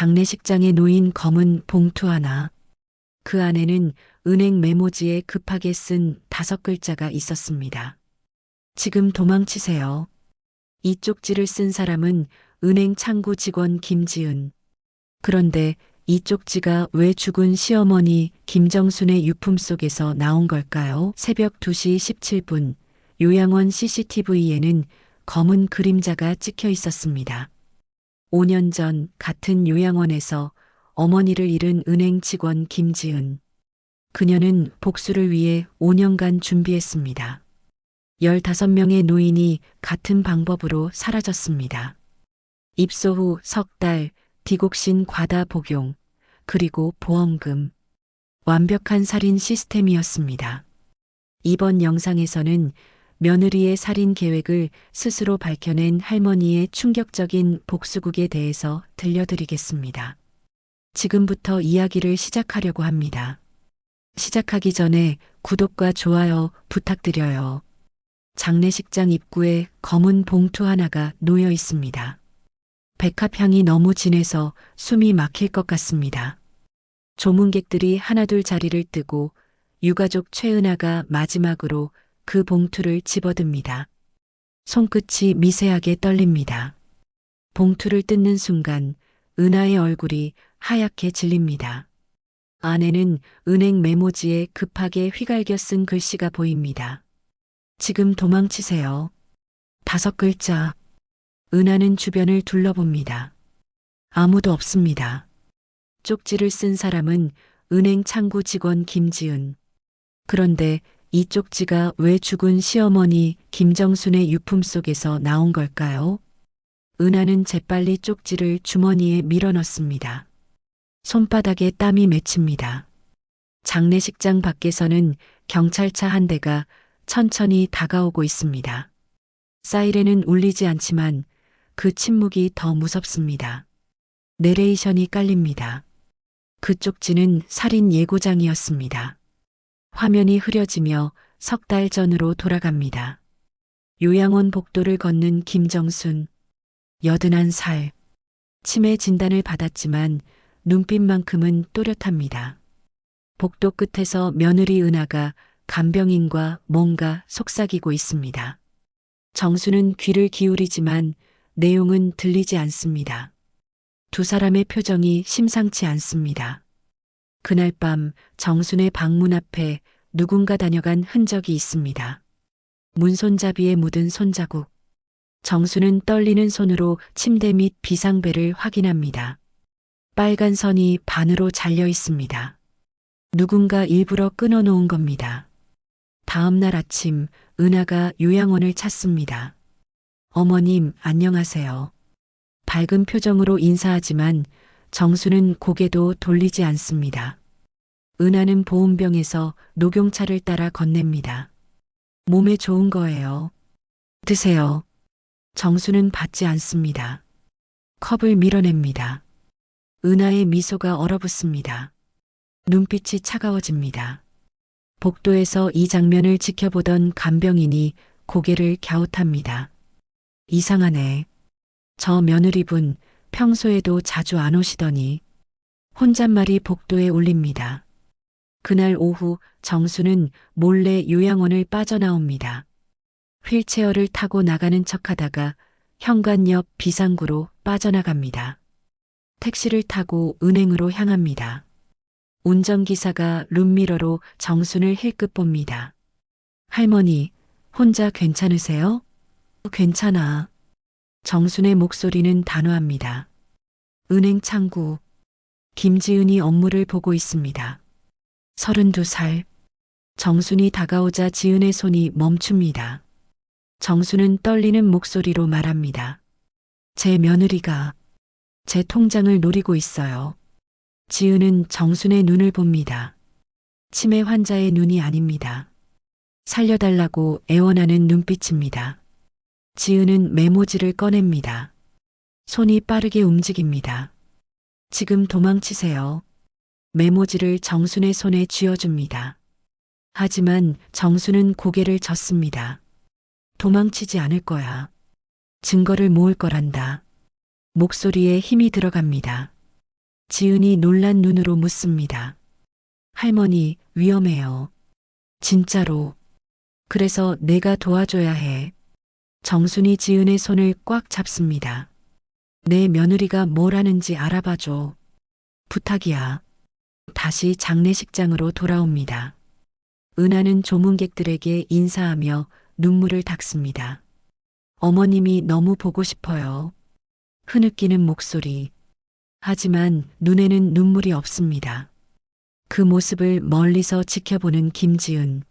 장례식장에 놓인 검은 봉투 하나. 그 안에는 은행 메모지에 급하게 쓴 5글자가 있었습니다. 지금 도망치세요. 이 쪽지를 쓴 사람은 은행 창구 직원 김지은. 그런데 이 쪽지가 왜 죽은 시어머니 김정순의 유품 속에서 나온 걸까요? 새벽 2시 17분 요양원 CCTV에는 검은 그림자가 찍혀 있었습니다. 5년 전 같은 요양원에서 어머니를 잃은 은행 직원 김지은. 그녀는 복수를 위해 5년간 준비했습니다. 15명의 노인이 같은 방법으로 사라졌습니다. 입소 후 석 달, 디곡신 과다 복용, 그리고 보험금. 완벽한 살인 시스템이었습니다. 이번 영상에서는 며느리의 살인 계획을 스스로 밝혀낸 할머니의 충격적인 복수극에 대해서 들려드리겠습니다. 지금부터 이야기를 시작하려고 합니다. 시작하기 전에 구독과 좋아요 부탁드려요. 장례식장 입구에 검은 봉투 하나가 놓여 있습니다. 백합향이 너무 진해서 숨이 막힐 것 같습니다. 조문객들이 하나둘 자리를 뜨고 유가족 최은하가 마지막으로 그 봉투를 집어듭니다. 손끝이 미세하게 떨립니다. 봉투를 뜯는 순간 은하의 얼굴이 하얗게 질립니다. 안에는 은행 메모지에 급하게 휘갈겨 쓴 글씨가 보입니다. 지금 도망치세요. 5글자. 은하는 주변을 둘러봅니다. 아무도 없습니다. 쪽지를 쓴 사람은 은행 창구 직원 김지은. 그런데 이 쪽지가 왜 죽은 시어머니 김정순의 유품 속에서 나온 걸까요? 은하는 재빨리 쪽지를 주머니에 밀어넣습니다. 손바닥에 땀이 맺힙니다. 장례식장 밖에서는 경찰차 한 대가 천천히 다가오고 있습니다. 사이렌은 울리지 않지만 그 침묵이 더 무섭습니다. 내레이션이 깔립니다. 그 쪽지는 살인 예고장이었습니다. 화면이 흐려지며 석 달 전으로 돌아갑니다. 요양원 복도를 걷는 김정순, 81살. 치매 진단을 받았지만 눈빛만큼은 또렷합니다. 복도 끝에서 며느리 은하가 간병인과 뭔가 속삭이고 있습니다. 정수는 귀를 기울이지만 내용은 들리지 않습니다. 두 사람의 표정이 심상치 않습니다. 그날 밤 정순의 방문 앞에 누군가 다녀간 흔적이 있습니다. 문손잡이에 묻은 손자국. 정수는 떨리는 손으로 침대 밑 비상벨을 확인합니다. 빨간 선이 반으로 잘려 있습니다. 누군가 일부러 끊어놓은 겁니다. 다음 날 아침 은하가 요양원을 찾습니다. 어머님, 안녕하세요. 밝은 표정으로 인사하지만 정수는 고개도 돌리지 않습니다. 은하는 보온병에서 녹용차를 따라 건넵니다. 몸에 좋은 거예요. 드세요. 정수는 받지 않습니다. 컵을 밀어냅니다. 은하의 미소가 얼어붙습니다. 눈빛이 차가워집니다. 복도에서 이 장면을 지켜보던 간병인이 고개를 갸웃합니다. 이상하네. 저 며느리분 평소에도 자주 안 오시더니. 혼잣말이 복도에 울립니다. 그날 오후 정수는 몰래 요양원을 빠져나옵니다. 휠체어를 타고 나가는 척하다가 현관 옆 비상구로 빠져나갑니다. 택시를 타고 은행으로 향합니다. 운전기사가 룸미러로 정순을 힐끗 봅니다. 할머니, 혼자 괜찮으세요? 괜찮아. 정순의 목소리는 단호합니다. 은행 창구. 김지은이 업무를 보고 있습니다. 32살. 정순이 다가오자 지은의 손이 멈춥니다. 정순은 떨리는 목소리로 말합니다. 제 며느리가 제 통장을 노리고 있어요. 지은은 정순의 눈을 봅니다. 치매 환자의 눈이 아닙니다. 살려달라고 애원하는 눈빛입니다. 지은은 메모지를 꺼냅니다. 손이 빠르게 움직입니다. 지금 도망치세요. 메모지를 정순의 손에 쥐어줍니다. 하지만 정순은 고개를 젓습니다. 도망치지 않을 거야. 증거를 모을 거란다. 목소리에 힘이 들어갑니다. 지은이 놀란 눈으로 묻습니다. 할머니, 위험해요. 진짜로. 그래서 내가 도와줘야 해. 정순이 지은의 손을 꽉 잡습니다. 내 며느리가 뭘 하는지 알아봐줘. 부탁이야. 다시 장례식장으로 돌아옵니다. 은하는 조문객들에게 인사하며 눈물을 닦습니다. 어머님이 너무 보고 싶어요. 흐느끼는 목소리. 하지만 눈에는 눈물이 없습니다. 그 모습을 멀리서 지켜보는 김지은.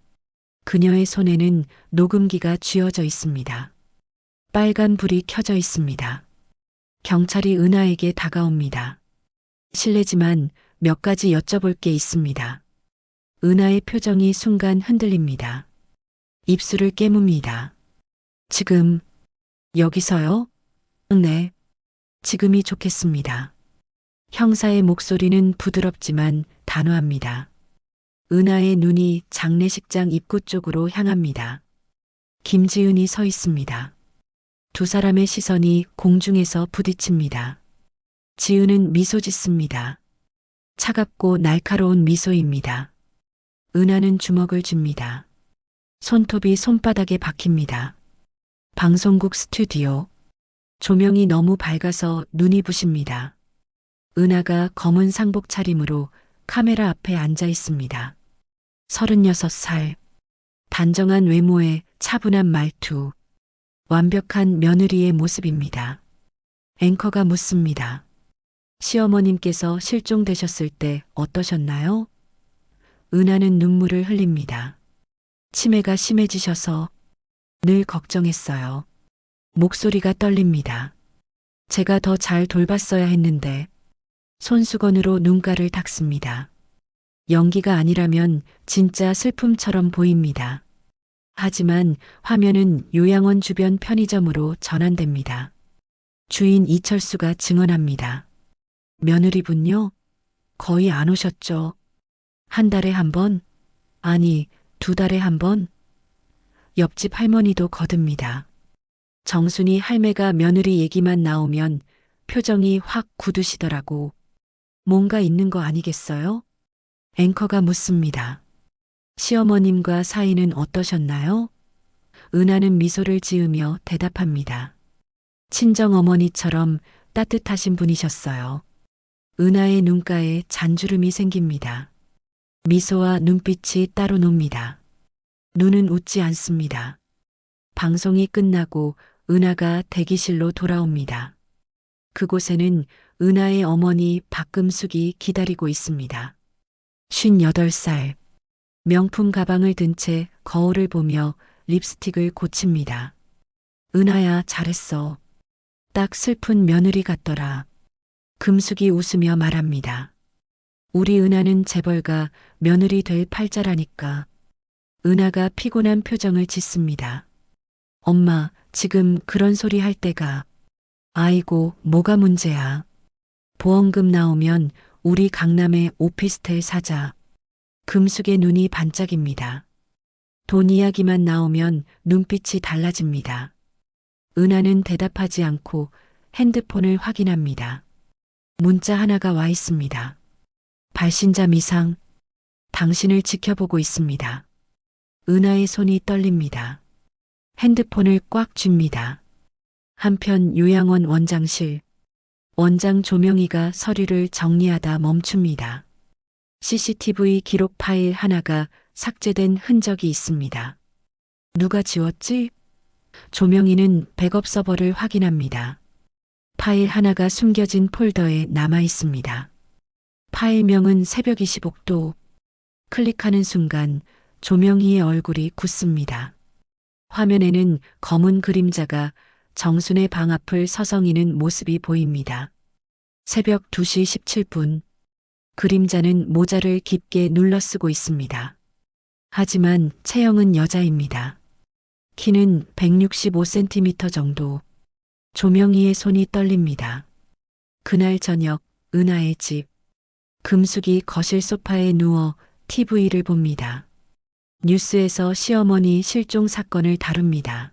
그녀의 손에는 녹음기가 쥐어져 있습니다. 빨간 불이 켜져 있습니다. 경찰이 은하에게 다가옵니다. 실례지만 몇 가지 여쭤볼 게 있습니다. 은하의 표정이 순간 흔들립니다. 입술을 깨뭅니다. 지금, 여기서요? 네. 지금이 좋겠습니다. 형사의 목소리는 부드럽지만 단호합니다. 은하의 눈이 장례식장 입구 쪽으로 향합니다. 김지은이 서 있습니다. 두 사람의 시선이 공중에서 부딪힙니다. 지은은 미소 짓습니다. 차갑고 날카로운 미소입니다. 은하는 주먹을 쥡니다. 손톱이 손바닥에 박힙니다. 방송국 스튜디오. 조명이 너무 밝아서 눈이 부십니다. 은하가 검은 상복 차림으로 카메라 앞에 앉아 있습니다. 36살. 단정한 외모에 차분한 말투. 완벽한 며느리의 모습입니다. 앵커가 묻습니다. 시어머님께서 실종되셨을 때 어떠셨나요? 은하는 눈물을 흘립니다. 치매가 심해지셔서 늘 걱정했어요. 목소리가 떨립니다. 제가 더 잘 돌봤어야 했는데 손수건으로 눈가를 닦습니다. 연기가 아니라면 진짜 슬픔처럼 보입니다. 하지만 화면은 요양원 주변 편의점으로 전환됩니다. 주인 이철수가 증언합니다. 며느리분요? 거의 안 오셨죠? 한 달에 한 번? 아니, 2달에 한 번? 옆집 할머니도 거듭니다. 정순이 할매가 며느리 얘기만 나오면 표정이 확 굳으시더라고. 뭔가 있는 거 아니겠어요? 앵커가 묻습니다. 시어머님과 사이는 어떠셨나요? 은하는 미소를 지으며 대답합니다. 친정어머니처럼 따뜻하신 분이셨어요. 은하의 눈가에 잔주름이 생깁니다. 미소와 눈빛이 따로 놉니다. 눈은 웃지 않습니다. 방송이 끝나고 은하가 대기실로 돌아옵니다. 그곳에는 은하의 어머니 박금숙이 기다리고 있습니다. 58살. 명품 가방을 든 채 거울을 보며 립스틱을 고칩니다. 은하야, 잘했어. 딱 슬픈 며느리 같더라. 금숙이 웃으며 말합니다. 우리 은하는 재벌가 며느리 될 팔자라니까. 은하가 피곤한 표정을 짓습니다. 엄마, 지금 그런 소리 할 때가. 아이고, 뭐가 문제야. 보험금 나오면 우리 강남에 오피스텔 사자. 금숙의 눈이 반짝입니다. 돈 이야기만 나오면 눈빛이 달라집니다. 은하는 대답하지 않고 핸드폰을 확인합니다. 문자 하나가 와 있습니다. 발신자 미상. 당신을 지켜보고 있습니다. 은하의 손이 떨립니다. 핸드폰을 꽉 쥡니다. 한편 요양원 원장실. 원장 조명희가 서류를 정리하다 멈춥니다. CCTV 기록 파일 하나가 삭제된 흔적이 있습니다. 누가 지웠지? 조명희는 백업 서버를 확인합니다. 파일 하나가 숨겨진 폴더에 남아 있습니다. 파일명은 새벽 25도. 클릭하는 순간 조명희의 얼굴이 굳습니다. 화면에는 검은 그림자가 정순의 방 앞을 서성이는 모습이 보입니다. 새벽 2시 17분. 그림자는 모자를 깊게 눌러쓰고 있습니다. 하지만 체형은 여자입니다. 키는 165cm 정도. 조명희의 손이 떨립니다. 그날 저녁 은하의 집. 금숙이 거실 소파에 누워 TV를 봅니다. 뉴스에서 시어머니 실종 사건을 다룹니다.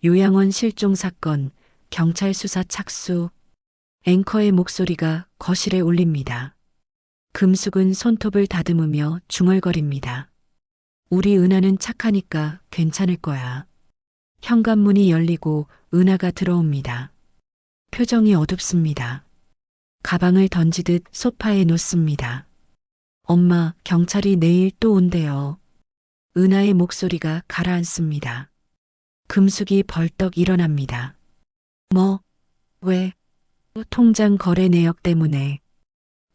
요양원 실종 사건, 경찰 수사 착수. 앵커의 목소리가 거실에 울립니다. 금숙은 손톱을 다듬으며 중얼거립니다. 우리 은하는 착하니까 괜찮을 거야. 현관문이 열리고 은하가 들어옵니다. 표정이 어둡습니다. 가방을 던지듯 소파에 놓습니다. 엄마, 경찰이 내일 또 온대요. 은하의 목소리가 가라앉습니다. 금숙이 벌떡 일어납니다. 뭐? 왜? 통장 거래 내역 때문에.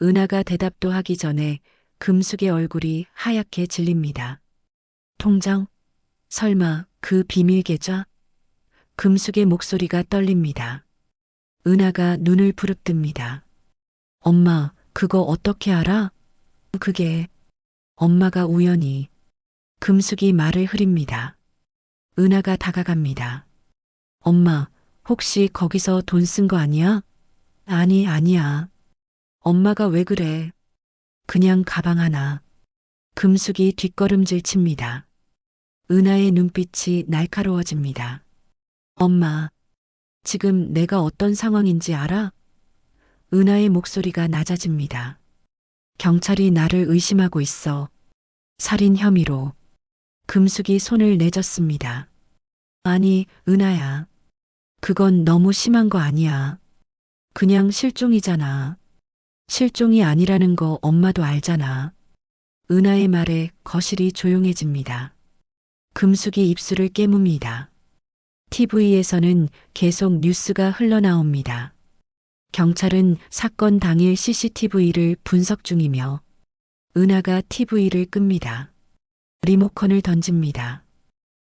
은하가 대답도 하기 전에 금숙의 얼굴이 하얗게 질립니다. 통장? 설마 그 비밀 계좌? 금숙의 목소리가 떨립니다. 은하가 눈을 부릅뜹니다. 엄마, 그거 어떻게 알아? 그게 엄마가 우연히. 금숙이 말을 흐립니다. 은하가 다가갑니다. 엄마, 혹시 거기서 돈 쓴 거 아니야? 아니야. 엄마가 왜 그래? 그냥 가방 하나. 금숙이 뒷걸음질 칩니다. 은하의 눈빛이 날카로워집니다. 엄마, 지금 내가 어떤 상황인지 알아? 은하의 목소리가 낮아집니다. 경찰이 나를 의심하고 있어. 살인 혐의로. 금숙이 손을 내젓습니다. 아니, 은하야. 그건 너무 심한 거 아니야. 그냥 실종이잖아. 실종이 아니라는 거 엄마도 알잖아. 은하의 말에 거실이 조용해집니다. 금숙이 입술을 깨뭅니다. TV에서는 계속 뉴스가 흘러나옵니다. 경찰은 사건 당일 CCTV를 분석 중이며 은하가 TV를 끕니다. 리모컨을 던집니다.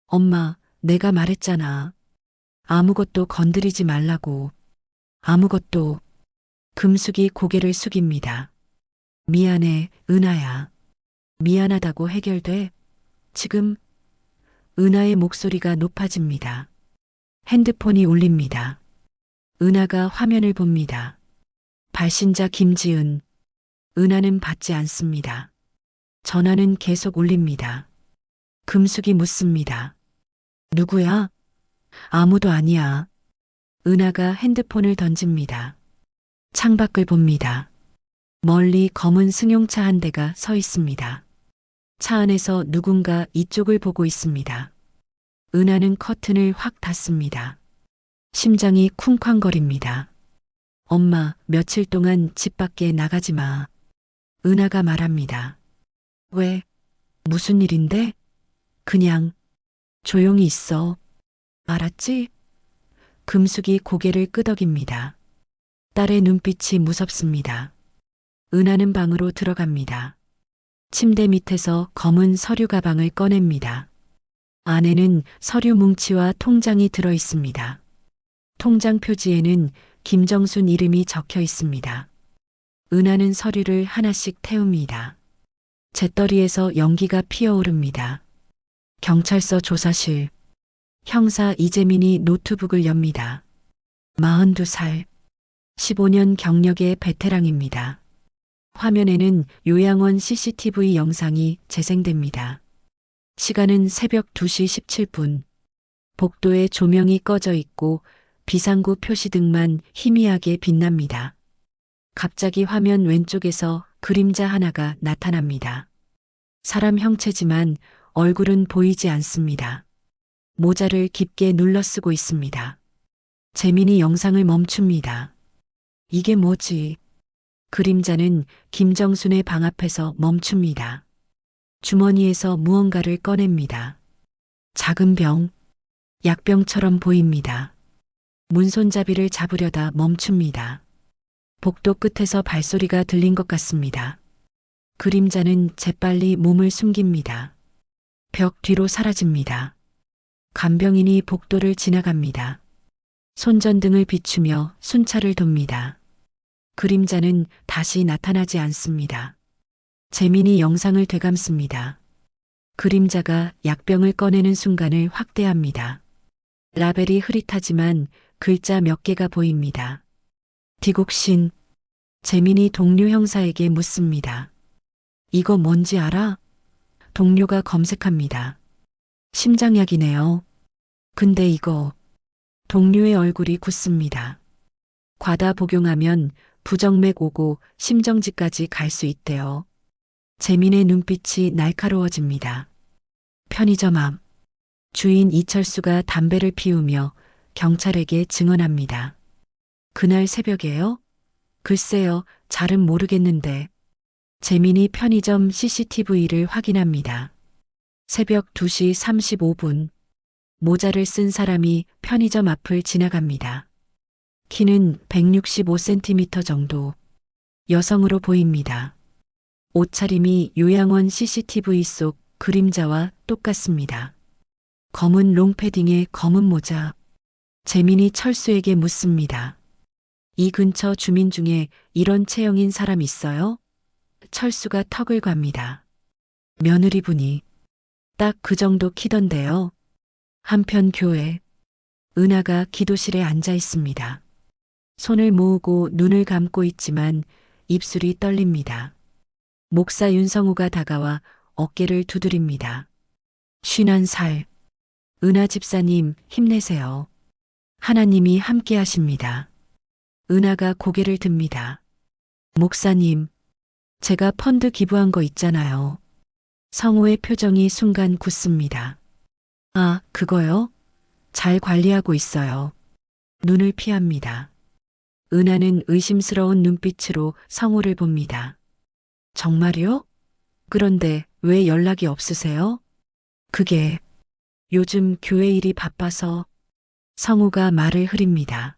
엄마, 내가 말했잖아. 아무것도 건드리지 말라고. 아무것도. 금숙이 고개를 숙입니다. 미안해, 은하야. 미안하다고 해결돼? 지금? 은하의 목소리가 높아집니다. 핸드폰이 울립니다. 은하가 화면을 봅니다. 발신자 김지은. 은하는 받지 않습니다. 전화는 계속 울립니다. 금숙이 묻습니다. 누구야? 아무도 아니야. 은하가 핸드폰을 던집니다. 창밖을 봅니다. 멀리 검은 승용차 한 대가 서 있습니다. 차 안에서 누군가 이쪽을 보고 있습니다. 은하는 커튼을 확 닫습니다. 심장이 쿵쾅거립니다. 엄마, 며칠 동안 집 밖에 나가지 마. 은하가 말합니다. 왜? 무슨 일인데? 그냥 조용히 있어. 알았지? 금숙이 고개를 끄덕입니다. 딸의 눈빛이 무섭습니다. 은하는 방으로 들어갑니다. 침대 밑에서 검은 서류 가방을 꺼냅니다. 안에는 서류 뭉치와 통장이 들어 있습니다. 통장 표지에는 김정순 이름이 적혀 있습니다. 은하는 서류를 하나씩 태웁니다. 재떨이에서 연기가 피어오릅니다. 경찰서 조사실. 형사 이재민이 노트북을 엽니다. 42살. 15년 경력의 베테랑입니다. 화면에는 요양원 CCTV 영상이 재생됩니다. 시간은 새벽 2시 17분. 복도에 조명이 꺼져 있고 비상구 표시등만 희미하게 빛납니다. 갑자기 화면 왼쪽에서 그림자 하나가 나타납니다. 사람 형체지만 얼굴은 보이지 않습니다. 모자를 깊게 눌러 쓰고 있습니다. 재민이 영상을 멈춥니다. 이게 뭐지? 그림자는 김정순의 방 앞에서 멈춥니다. 주머니에서 무언가를 꺼냅니다. 작은 병, 약병처럼 보입니다. 문손잡이를 잡으려다 멈춥니다. 복도 끝에서 발소리가 들린 것 같습니다. 그림자는 재빨리 몸을 숨깁니다. 벽 뒤로 사라집니다. 간병인이 복도를 지나갑니다. 손전등을 비추며 순찰을 돕니다. 그림자는 다시 나타나지 않습니다. 재민이 영상을 되감습니다. 그림자가 약병을 꺼내는 순간을 확대합니다. 라벨이 흐릿하지만 글자 몇 개가 보입니다. 디곡신. 재민이 동료 형사에게 묻습니다. 이거 뭔지 알아? 동료가 검색합니다. 심장약이네요. 근데 이거. 동료의 얼굴이 굳습니다. 과다 복용하면 부정맥 오고 심정지까지 갈 수 있대요. 재민의 눈빛이 날카로워집니다. 편의점 앞. 주인 이철수가 담배를 피우며 경찰에게 증언합니다. 그날 새벽에요? 글쎄요, 잘은 모르겠는데. 재민이 편의점 CCTV를 확인합니다. 새벽 2시 35분. 모자를 쓴 사람이 편의점 앞을 지나갑니다. 키는 165cm 정도. 여성으로 보입니다. 옷차림이 요양원 CCTV 속 그림자와 똑같습니다. 검은 롱패딩에 검은 모자. 재민이 철수에게 묻습니다. 이 근처 주민 중에 이런 체형인 사람 있어요? 철수가 턱을 갑니다. 며느리분이 딱 그 정도 키던데요. 한편 교회. 은하가 기도실에 앉아 있습니다. 손을 모으고 눈을 감고 있지만 입술이 떨립니다. 목사 윤성우가 다가와 어깨를 두드립니다. 51살. 은하 집사님 힘내세요. 하나님이 함께 하십니다. 은하가 고개를 듭니다. 목사님, 제가 펀드 기부한 거 있잖아요. 성우의 표정이 순간 굳습니다. 아, 그거요? 잘 관리하고 있어요. 눈을 피합니다. 은하는 의심스러운 눈빛으로 성우를 봅니다. 정말요? 그런데 왜 연락이 없으세요? 그게 요즘 교회 일이 바빠서. 성우가 말을 흐립니다.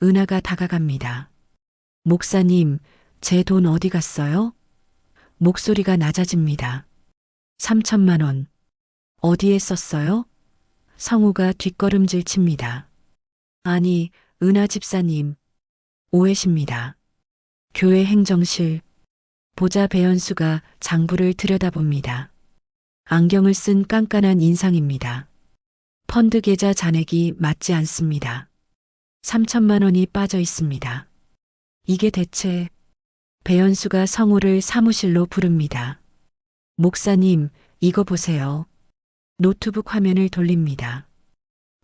은하가 다가갑니다. 목사님, 제 돈 어디 갔어요? 목소리가 낮아집니다. 3천만 원. 어디에 썼어요? 성우가 뒷걸음질 칩니다. 아니, 은하 집사님. 오해십니다. 교회 행정실. 보좌 배연수가 장부를 들여다봅니다. 안경을 쓴 깐깐한 인상입니다. 펀드 계좌 잔액이 맞지 않습니다. 3천만 원이 빠져 있습니다. 이게 대체. 배연수가 성우를 사무실로 부릅니다. 목사님, 이거 보세요. 노트북 화면을 돌립니다.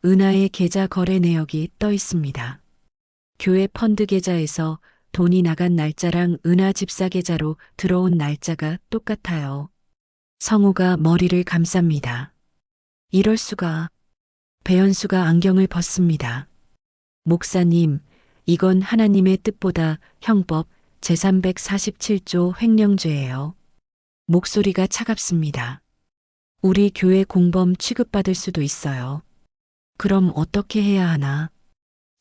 은하의 계좌 거래 내역이 떠 있습니다. 교회 펀드 계좌에서 돈이 나간 날짜랑 은하 집사 계좌로 들어온 날짜가 똑같아요. 성우가 머리를 감쌉니다. 이럴 수가. 배연수가 안경을 벗습니다. 목사님, 이건 하나님의 뜻보다 형법 제347조 횡령죄예요. 목소리가 차갑습니다. 우리 교회 공범 취급받을 수도 있어요. 그럼 어떻게 해야 하나?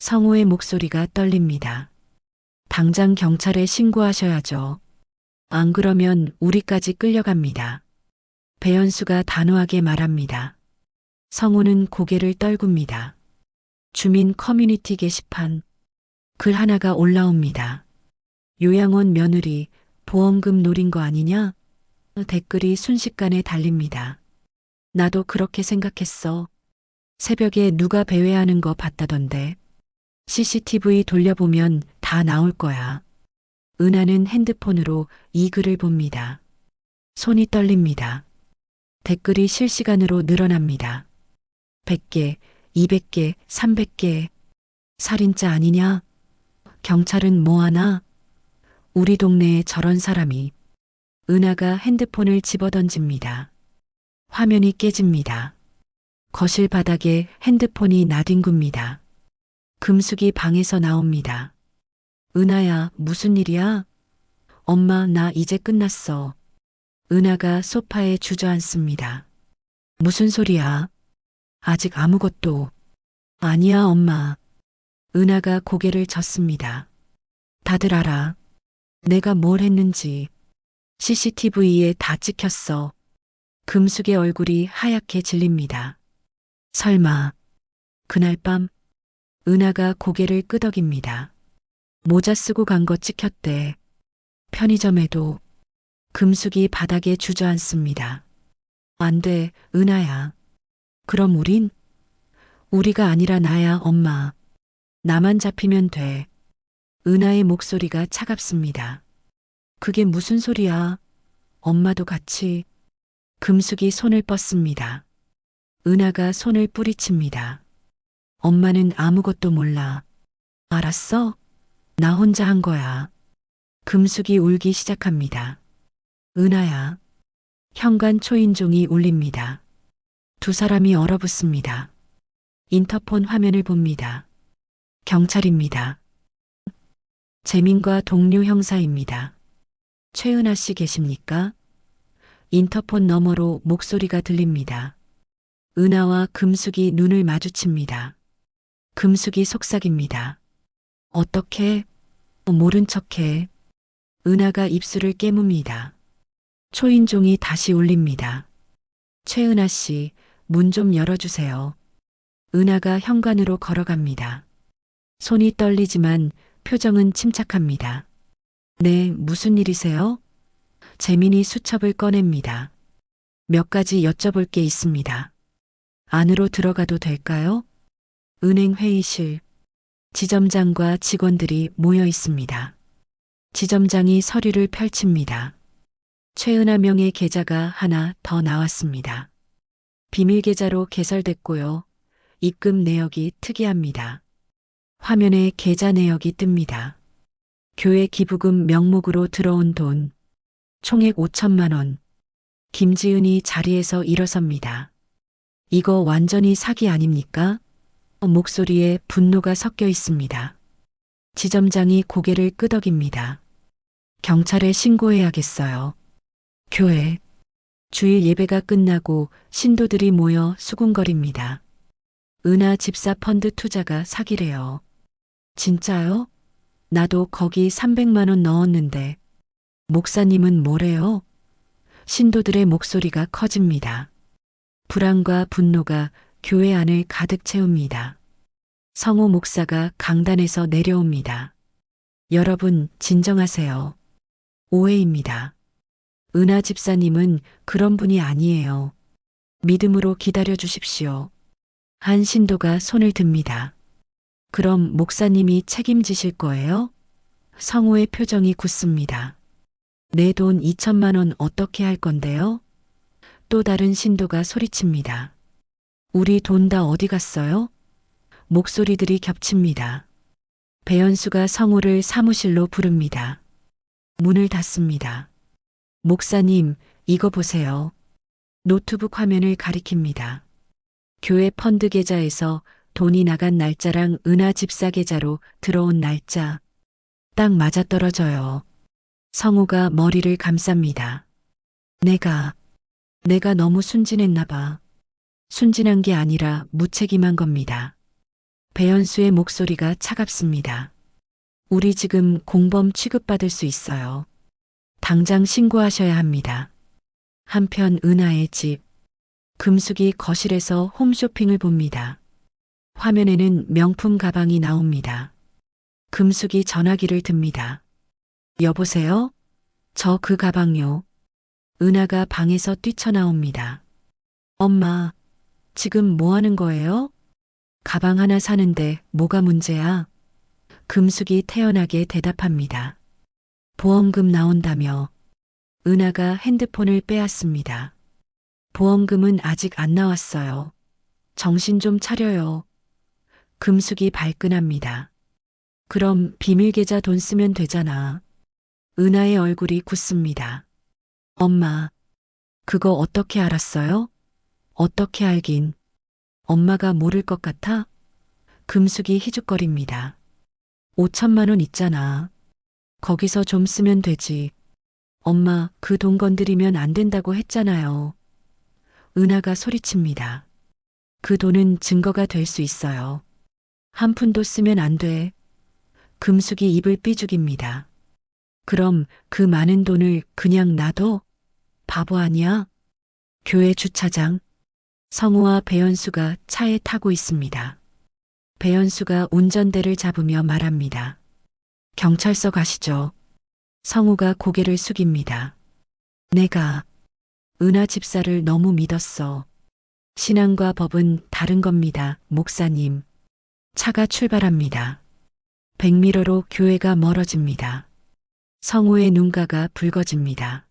성우의 목소리가 떨립니다. 당장 경찰에 신고하셔야죠. 안 그러면 우리까지 끌려갑니다. 배연수가 단호하게 말합니다. 성우는 고개를 떨굽니다. 주민 커뮤니티 게시판. 글 하나가 올라옵니다. 요양원 며느리 보험금 노린 거 아니냐? 댓글이 순식간에 달립니다. 나도 그렇게 생각했어. 새벽에 누가 배회하는 거 봤다던데. CCTV 돌려보면 다 나올 거야. 은하는 핸드폰으로 이 글을 봅니다. 손이 떨립니다. 댓글이 실시간으로 늘어납니다. 100개, 200개, 300개. 살인자 아니냐? 경찰은 뭐하나? 우리 동네에 저런 사람이. 은하가 핸드폰을 집어던집니다. 화면이 깨집니다. 거실 바닥에 핸드폰이 나뒹굽니다. 금숙이 방에서 나옵니다. 은하야, 무슨 일이야? 엄마, 나 이제 끝났어. 은하가 소파에 주저앉습니다. 무슨 소리야? 아직 아무것도. 아니야, 엄마. 은하가 고개를 젓습니다. 다들 알아. 내가 뭘 했는지. CCTV에 다 찍혔어. 금숙의 얼굴이 하얗게 질립니다. 설마. 그날 밤. 은하가 고개를 끄덕입니다. 모자 쓰고 간 거 찍혔대. 편의점에도. 금숙이 바닥에 주저앉습니다. 안 돼, 은하야. 그럼 우리가 아니라 나야, 엄마. 나만 잡히면 돼. 은하의 목소리가 차갑습니다. 그게 무슨 소리야? 엄마도 같이. 금숙이 손을 뻗습니다. 은하가 손을 뿌리칩니다. 엄마는 아무것도 몰라. 알았어? 나 혼자 한 거야. 금숙이 울기 시작합니다. 은하야. 현관 초인종이 울립니다. 두 사람이 얼어붙습니다. 인터폰 화면을 봅니다. 경찰입니다. 재민과 동료 형사입니다. 최은하 씨 계십니까? 인터폰 너머로 목소리가 들립니다. 은하와 금숙이 눈을 마주칩니다. 금숙이 속삭입니다. 어떻게? 모른 척해. 은하가 입술을 깨뭅니다. 초인종이 다시 울립니다. 최은하 씨, 문 좀 열어주세요. 은하가 현관으로 걸어갑니다. 손이 떨리지만 표정은 침착합니다. 네, 무슨 일이세요? 재민이 수첩을 꺼냅니다. 몇 가지 여쭤볼 게 있습니다. 안으로 들어가도 될까요? 은행 회의실. 지점장과 직원들이 모여 있습니다. 지점장이 서류를 펼칩니다. 최은하 명의 계좌가 하나 더 나왔습니다. 비밀 계좌로 개설됐고요. 입금 내역이 특이합니다. 화면에 계좌 내역이 뜹니다. 교회 기부금 명목으로 들어온 돈. 총액 5천만 원. 김지은이 자리에서 일어섭니다. 이거 완전히 사기 아닙니까? 목소리에 분노가 섞여 있습니다. 지점장이 고개를 끄덕입니다. 경찰에 신고해야겠어요. 교회. 주일 예배가 끝나고 신도들이 모여 수군거립니다. 은하 집사 펀드 투자가 사기래요. 진짜요? 나도 거기 300만 원 넣었는데. 목사님은 뭐래요? 신도들의 목소리가 커집니다. 불안과 분노가 교회 안을 가득 채웁니다. 성호 목사가 강단에서 내려옵니다. 여러분, 진정하세요. 오해입니다. 은하 집사님은 그런 분이 아니에요. 믿음으로 기다려 주십시오. 한 신도가 손을 듭니다. 그럼 목사님이 책임지실 거예요? 성호의 표정이 굳습니다. 내 돈 2천만 원 어떻게 할 건데요? 또 다른 신도가 소리칩니다. 우리 돈 다 어디 갔어요? 목소리들이 겹칩니다. 배연수가 성호를 사무실로 부릅니다. 문을 닫습니다. 목사님, 이거 보세요. 노트북 화면을 가리킵니다. 교회 펀드 계좌에서 돈이 나간 날짜랑 은하 집사 계좌로 들어온 날짜. 딱 맞아떨어져요. 성호가 머리를 감쌉니다. 내가 너무 순진했나 봐. 순진한 게 아니라 무책임한 겁니다. 배연수의 목소리가 차갑습니다. 우리 지금 공범 취급받을 수 있어요. 당장 신고하셔야 합니다. 한편 은하의 집. 금숙이 거실에서 홈쇼핑을 봅니다. 화면에는 명품 가방이 나옵니다. 금숙이 전화기를 듭니다. 여보세요? 저 그 가방요. 은하가 방에서 뛰쳐나옵니다. 엄마, 지금 뭐 하는 거예요? 가방 하나 사는데 뭐가 문제야? 금숙이 태연하게 대답합니다. 보험금 나온다며. 은하가 핸드폰을 빼앗습니다. 보험금은 아직 안 나왔어요. 정신 좀 차려요. 금숙이 발끈합니다. 그럼 비밀 계좌 돈 쓰면 되잖아. 은하의 얼굴이 굳습니다. 엄마, 그거 어떻게 알았어요? 어떻게 알긴. 엄마가 모를 것 같아? 금숙이 희죽거립니다. 5천만 원 있잖아. 거기서 좀 쓰면 되지. 엄마, 그 돈 건드리면 안 된다고 했잖아요. 은하가 소리칩니다. 그 돈은 증거가 될 수 있어요. 한 푼도 쓰면 안 돼. 금숙이 입을 삐죽입니다. 그럼 그 많은 돈을 그냥 놔둬? 바보 아니야? 교회 주차장. 성우와 배연수가 차에 타고 있습니다. 배연수가 운전대를 잡으며 말합니다. 경찰서 가시죠. 성우가 고개를 숙입니다. 내가 은하 집사를 너무 믿었어. 신앙과 법은 다른 겁니다, 목사님. 차가 출발합니다. 백미러로 교회가 멀어집니다. 성우의 눈가가 붉어집니다.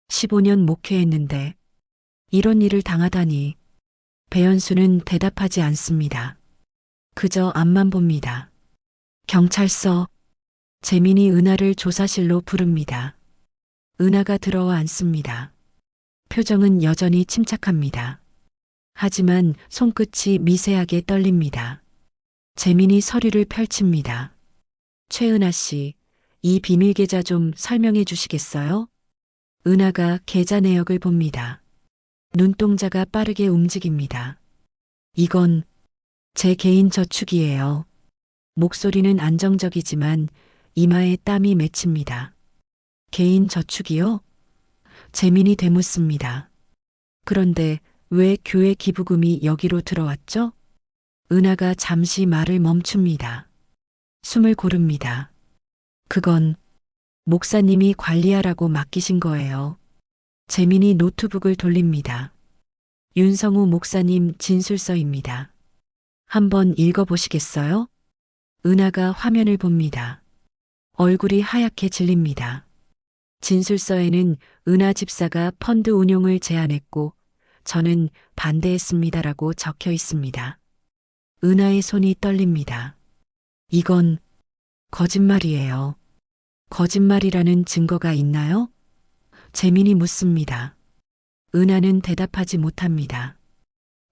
15년 목회했는데 이런 일을 당하다니. 배연수는 대답하지 않습니다. 그저 앞만 봅니다. 경찰서. 재민이 은하를 조사실로 부릅니다. 은하가 들어와 앉습니다. 표정은 여전히 침착합니다. 하지만 손끝이 미세하게 떨립니다. 재민이 서류를 펼칩니다. 최은하 씨, 이 비밀 계좌 좀 설명해 주시겠어요? 은하가 계좌 내역을 봅니다. 눈동자가 빠르게 움직입니다. 이건 제 개인 저축이에요. 목소리는 안정적이지만 이마에 땀이 맺힙니다. 개인 저축이요? 재민이 되묻습니다. 그런데 왜 교회 기부금이 여기로 들어왔죠? 은하가 잠시 말을 멈춥니다. 숨을 고릅니다. 그건 목사님이 관리하라고 맡기신 거예요. 재민이 노트북을 돌립니다. 윤성우 목사님 진술서입니다. 한번 읽어보시겠어요? 은하가 화면을 봅니다. 얼굴이 하얗게 질립니다. 진술서에는 은하 집사가 펀드 운용을 제안했고 저는 반대했습니다라고 적혀 있습니다. 은하의 손이 떨립니다. 이건 거짓말이에요. 거짓말이라는 증거가 있나요? 재민이 묻습니다. 은하는 대답하지 못합니다.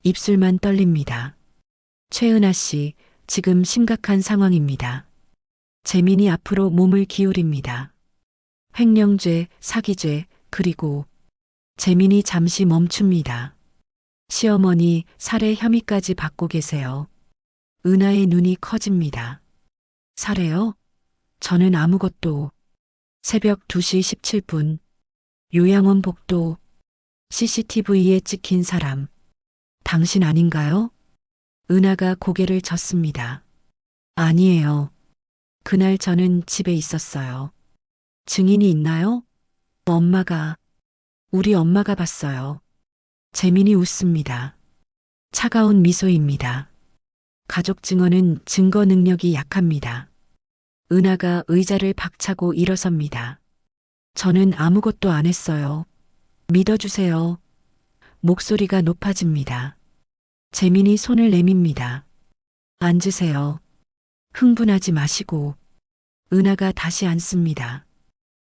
입술만 떨립니다. 최은하 씨, 지금 심각한 상황입니다. 재민이 앞으로 몸을 기울입니다. 횡령죄, 사기죄, 그리고 재민이 잠시 멈춥니다. 시어머니 살해 혐의까지 받고 계세요. 은하의 눈이 커집니다. 살해요? 저는 아무것도. 새벽 2시 17분. 요양원 복도. CCTV에 찍힌 사람. 당신 아닌가요? 은하가 고개를 젓습니다. 아니에요. 그날 저는 집에 있었어요. 증인이 있나요? 우리 엄마가 봤어요. 재민이 웃습니다. 차가운 미소입니다. 가족 증언은 증거 능력이 약합니다. 은하가 의자를 박차고 일어섭니다. 저는 아무것도 안 했어요. 믿어주세요. 목소리가 높아집니다. 재민이 손을 내밉니다. 앉으세요. 흥분하지 마시고. 은하가 다시 앉습니다.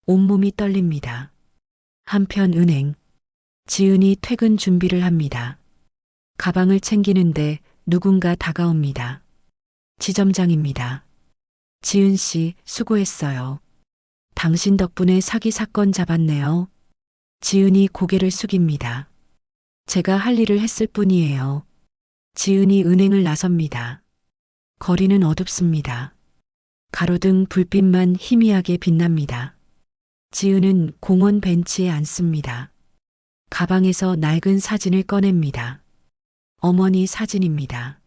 온몸이 떨립니다. 한편 은행. 지은이 퇴근 준비를 합니다. 가방을 챙기는데 누군가 다가옵니다. 지점장입니다. 지은 씨, 수고했어요. 당신 덕분에 사기 사건 잡았네요. 지은이 고개를 숙입니다. 제가 할 일을 했을 뿐이에요. 지은이 은행을 나섭니다. 거리는 어둡습니다. 가로등 불빛만 희미하게 빛납니다. 지은은 공원 벤치에 앉습니다. 가방에서 낡은 사진을 꺼냅니다. 어머니 사진입니다.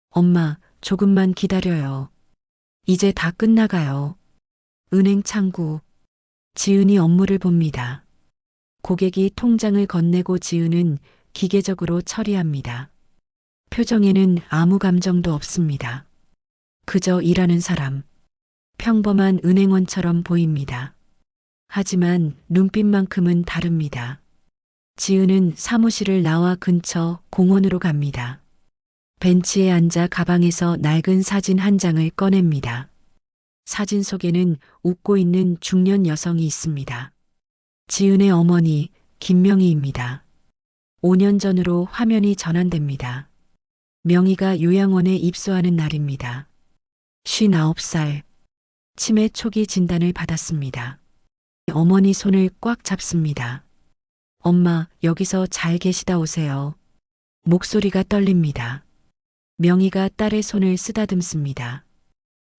엄마, 조금만 기다려요. 이제 다 끝나가요. 은행 창구. 지은이 업무를 봅니다. 고객이 통장을 건네고 지은은 기계적으로 처리합니다. 표정에는 아무 감정도 없습니다. 그저 일하는 사람. 평범한 은행원처럼 보입니다. 하지만 눈빛만큼은 다릅니다. 지은은 사무실을 나와 근처 공원으로 갑니다. 벤치에 앉아 가방에서 낡은 사진 한 장을 꺼냅니다. 사진 속에는 웃고 있는 중년 여성이 있습니다. 지은의 어머니 김명희입니다. 5년 전으로 화면이 전환됩니다. 명희가 요양원에 입소하는 날입니다. 59살. 치매 초기 진단을 받았습니다. 어머니 손을 꽉 잡습니다. 엄마, 여기서 잘 계시다 오세요. 목소리가 떨립니다. 명희가 딸의 손을 쓰다듬습니다.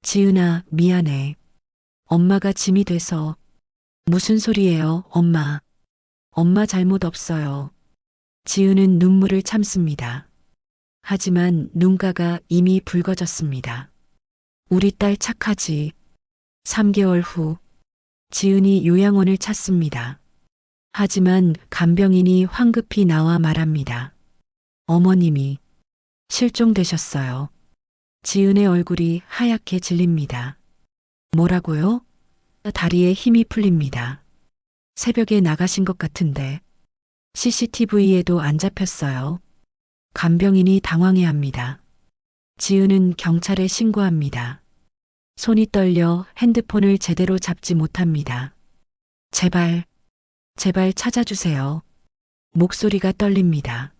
지은아, 미안해. 엄마가 짐이 돼서. 무슨 소리예요, 엄마. 엄마 잘못 없어요. 지은은 눈물을 참습니다. 하지만 눈가가 이미 붉어졌습니다. 우리 딸 착하지. 3개월 후, 지은이 요양원을 찾습니다. 하지만 간병인이 황급히 나와 말합니다. 어머님이 실종되셨어요. 지은의 얼굴이 하얗게 질립니다. 뭐라고요? 다리에 힘이 풀립니다. 새벽에 나가신 것 같은데. CCTV에도 안 잡혔어요. 간병인이 당황해합니다. 지은은 경찰에 신고합니다. 손이 떨려 핸드폰을 제대로 잡지 못합니다. 제발, 제발 찾아주세요. 목소리가 떨립니다.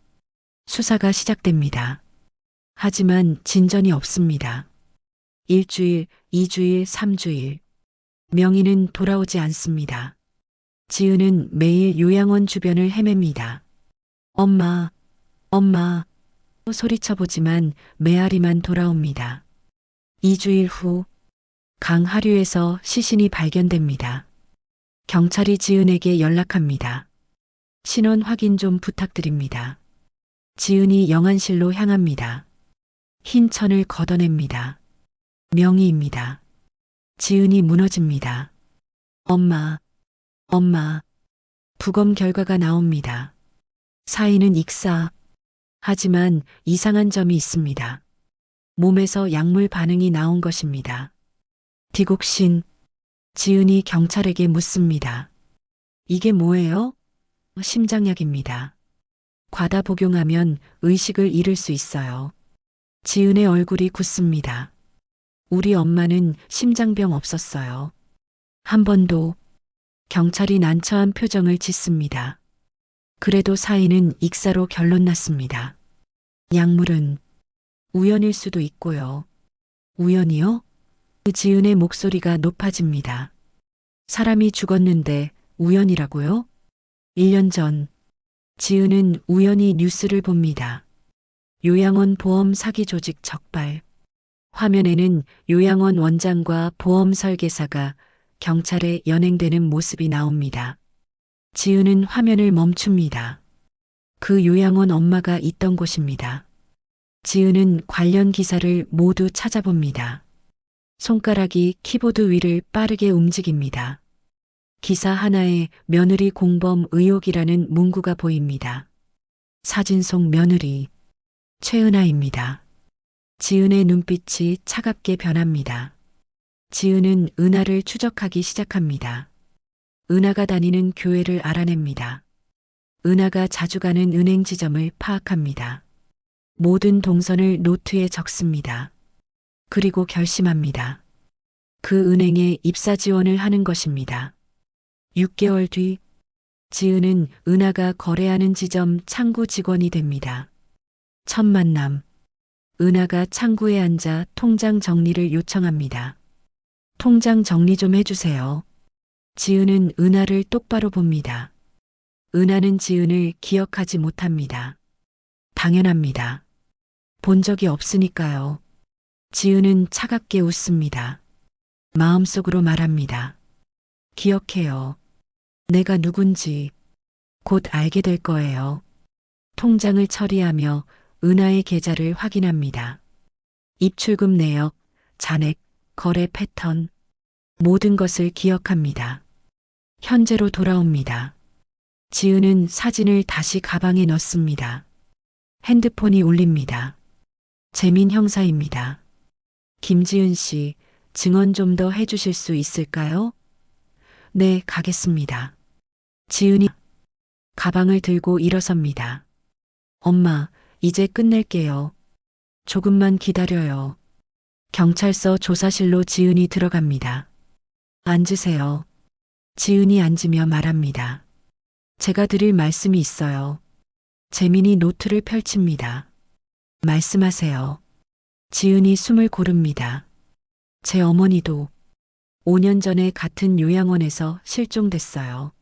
수사가 시작됩니다. 하지만 진전이 없습니다. 일주일, 2주일, 3주일. 명희는 돌아오지 않습니다. 지은은 매일 요양원 주변을 헤맵니다. 엄마, 엄마. 소리쳐보지만 메아리만 돌아옵니다. 2주일 후, 강 하류에서 시신이 발견됩니다. 경찰이 지은에게 연락합니다. 신원 확인 좀 부탁드립니다. 지은이 영안실로 향합니다. 흰 천을 걷어냅니다. 명희입니다. 지은이 무너집니다. 엄마, 엄마. 부검 결과가 나옵니다. 사인은 익사. 하지만 이상한 점이 있습니다. 몸에서 약물 반응이 나온 것입니다. 디곡신. 지은이 경찰에게 묻습니다. 이게 뭐예요? 심장약입니다. 과다 복용하면 의식을 잃을 수 있어요. 지은의 얼굴이 굳습니다. 우리 엄마는 심장병 없었어요. 한 번도. 경찰이 난처한 표정을 짓습니다. 그래도 사인은 익사로 결론 났습니다. 약물은 우연일 수도 있고요. 우연이요? 지은의 목소리가 높아집니다. 사람이 죽었는데 우연이라고요? 1년 전 지은은 우연히 뉴스를 봅니다. 요양원 보험 사기 조직 적발. 화면에는 요양원 원장과 보험 설계사가 경찰에 연행되는 모습이 나옵니다. 지은은 화면을 멈춥니다. 그 요양원 엄마가 있던 곳입니다. 지은은 관련 기사를 모두 찾아봅니다. 손가락이 키보드 위를 빠르게 움직입니다. 기사 하나에 며느리 공범 의혹이라는 문구가 보입니다. 사진 속 며느리 최은아입니다. 지은의 눈빛이 차갑게 변합니다. 지은은 은하를 추적하기 시작합니다. 은하가 다니는 교회를 알아냅니다. 은하가 자주 가는 은행 지점을 파악합니다. 모든 동선을 노트에 적습니다. 그리고 결심합니다. 그 은행에 입사 지원을 하는 것입니다. 6개월 뒤 지은은 은하가 거래하는 지점 창구 직원이 됩니다. 첫 만남. 은하가 창구에 앉아 통장 정리를 요청합니다. 통장 정리 좀 해주세요. 지은은 은하를 똑바로 봅니다. 은하는 지은을 기억하지 못합니다. 당연합니다. 본 적이 없으니까요. 지은은 차갑게 웃습니다. 마음속으로 말합니다. 기억해요. 내가 누군지 곧 알게 될 거예요. 통장을 처리하며 은하의 계좌를 확인합니다. 입출금 내역, 잔액, 거래 패턴, 모든 것을 기억합니다. 현재로 돌아옵니다. 지은은 사진을 다시 가방에 넣습니다. 핸드폰이 울립니다. 재민 형사입니다. 김지은 씨, 증언 좀 더 해주실 수 있을까요? 네, 가겠습니다. 지은이 가방을 들고 일어섭니다. 엄마, 이제 끝낼게요. 조금만 기다려요. 경찰서 조사실로 지은이 들어갑니다. 앉으세요. 지은이 앉으며 말합니다. 제가 드릴 말씀이 있어요. 재민이 노트를 펼칩니다. 말씀하세요. 지은이 숨을 고릅니다. 제 어머니도 5년 전에 같은 요양원에서 실종됐어요.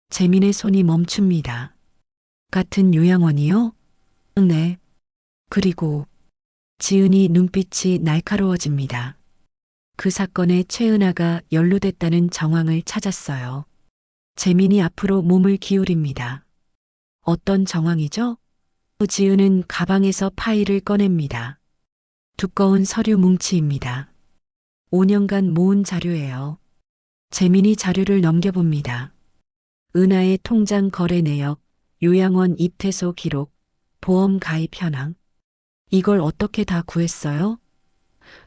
재민의 손이 멈춥니다. 같은 요양원이요? 네. 그리고 지은이 눈빛이 날카로워집니다. 그 사건에 최은아가 연루됐다는 정황을 찾았어요. 재민이 앞으로 몸을 기울입니다. 어떤 정황이죠? 지은은 가방에서 파일을 꺼냅니다. 두꺼운 서류 뭉치입니다. 5년간 모은 자료예요. 재민이 자료를 넘겨봅니다. 은하의 통장 거래 내역, 요양원 입퇴소 기록, 보험 가입 현황. 이걸 어떻게 다 구했어요?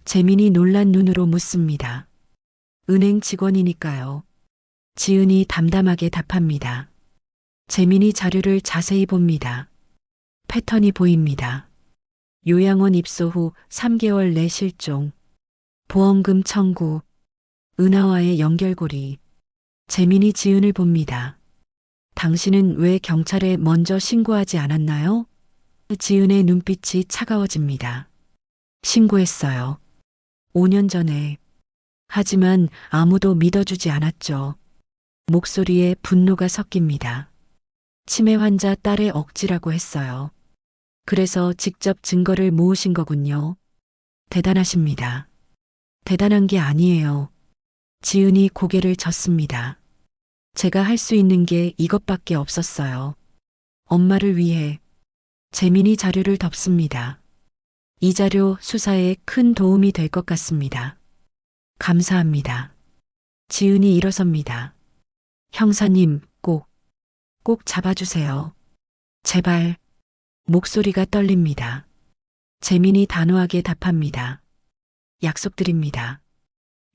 재민이 놀란 눈으로 묻습니다. 은행 직원이니까요. 지은이 담담하게 답합니다. 재민이 자료를 자세히 봅니다. 패턴이 보입니다. 요양원 입소 후 3개월 내 실종. 보험금 청구, 은하와의 연결고리. 재민이 지은을 봅니다. 당신은 왜 경찰에 먼저 신고하지 않았나요? 지은의 눈빛이 차가워집니다. 신고했어요. 5년 전에. 하지만 아무도 믿어주지 않았죠. 목소리에 분노가 섞입니다. 치매 환자 딸의 억지라고 했어요. 그래서 직접 증거를 모으신 거군요. 대단하십니다. 대단한 게 아니에요. 지은이 고개를 젓습니다. 제가 할 수 있는 게 이것밖에 없었어요. 엄마를 위해. 재민이 자료를 덮습니다. 이 자료 수사에 큰 도움이 될 것 같습니다. 감사합니다. 지은이 일어섭니다. 형사님, 꼭 잡아주세요. 제발. 목소리가 떨립니다. 재민이 단호하게 답합니다. 약속드립니다.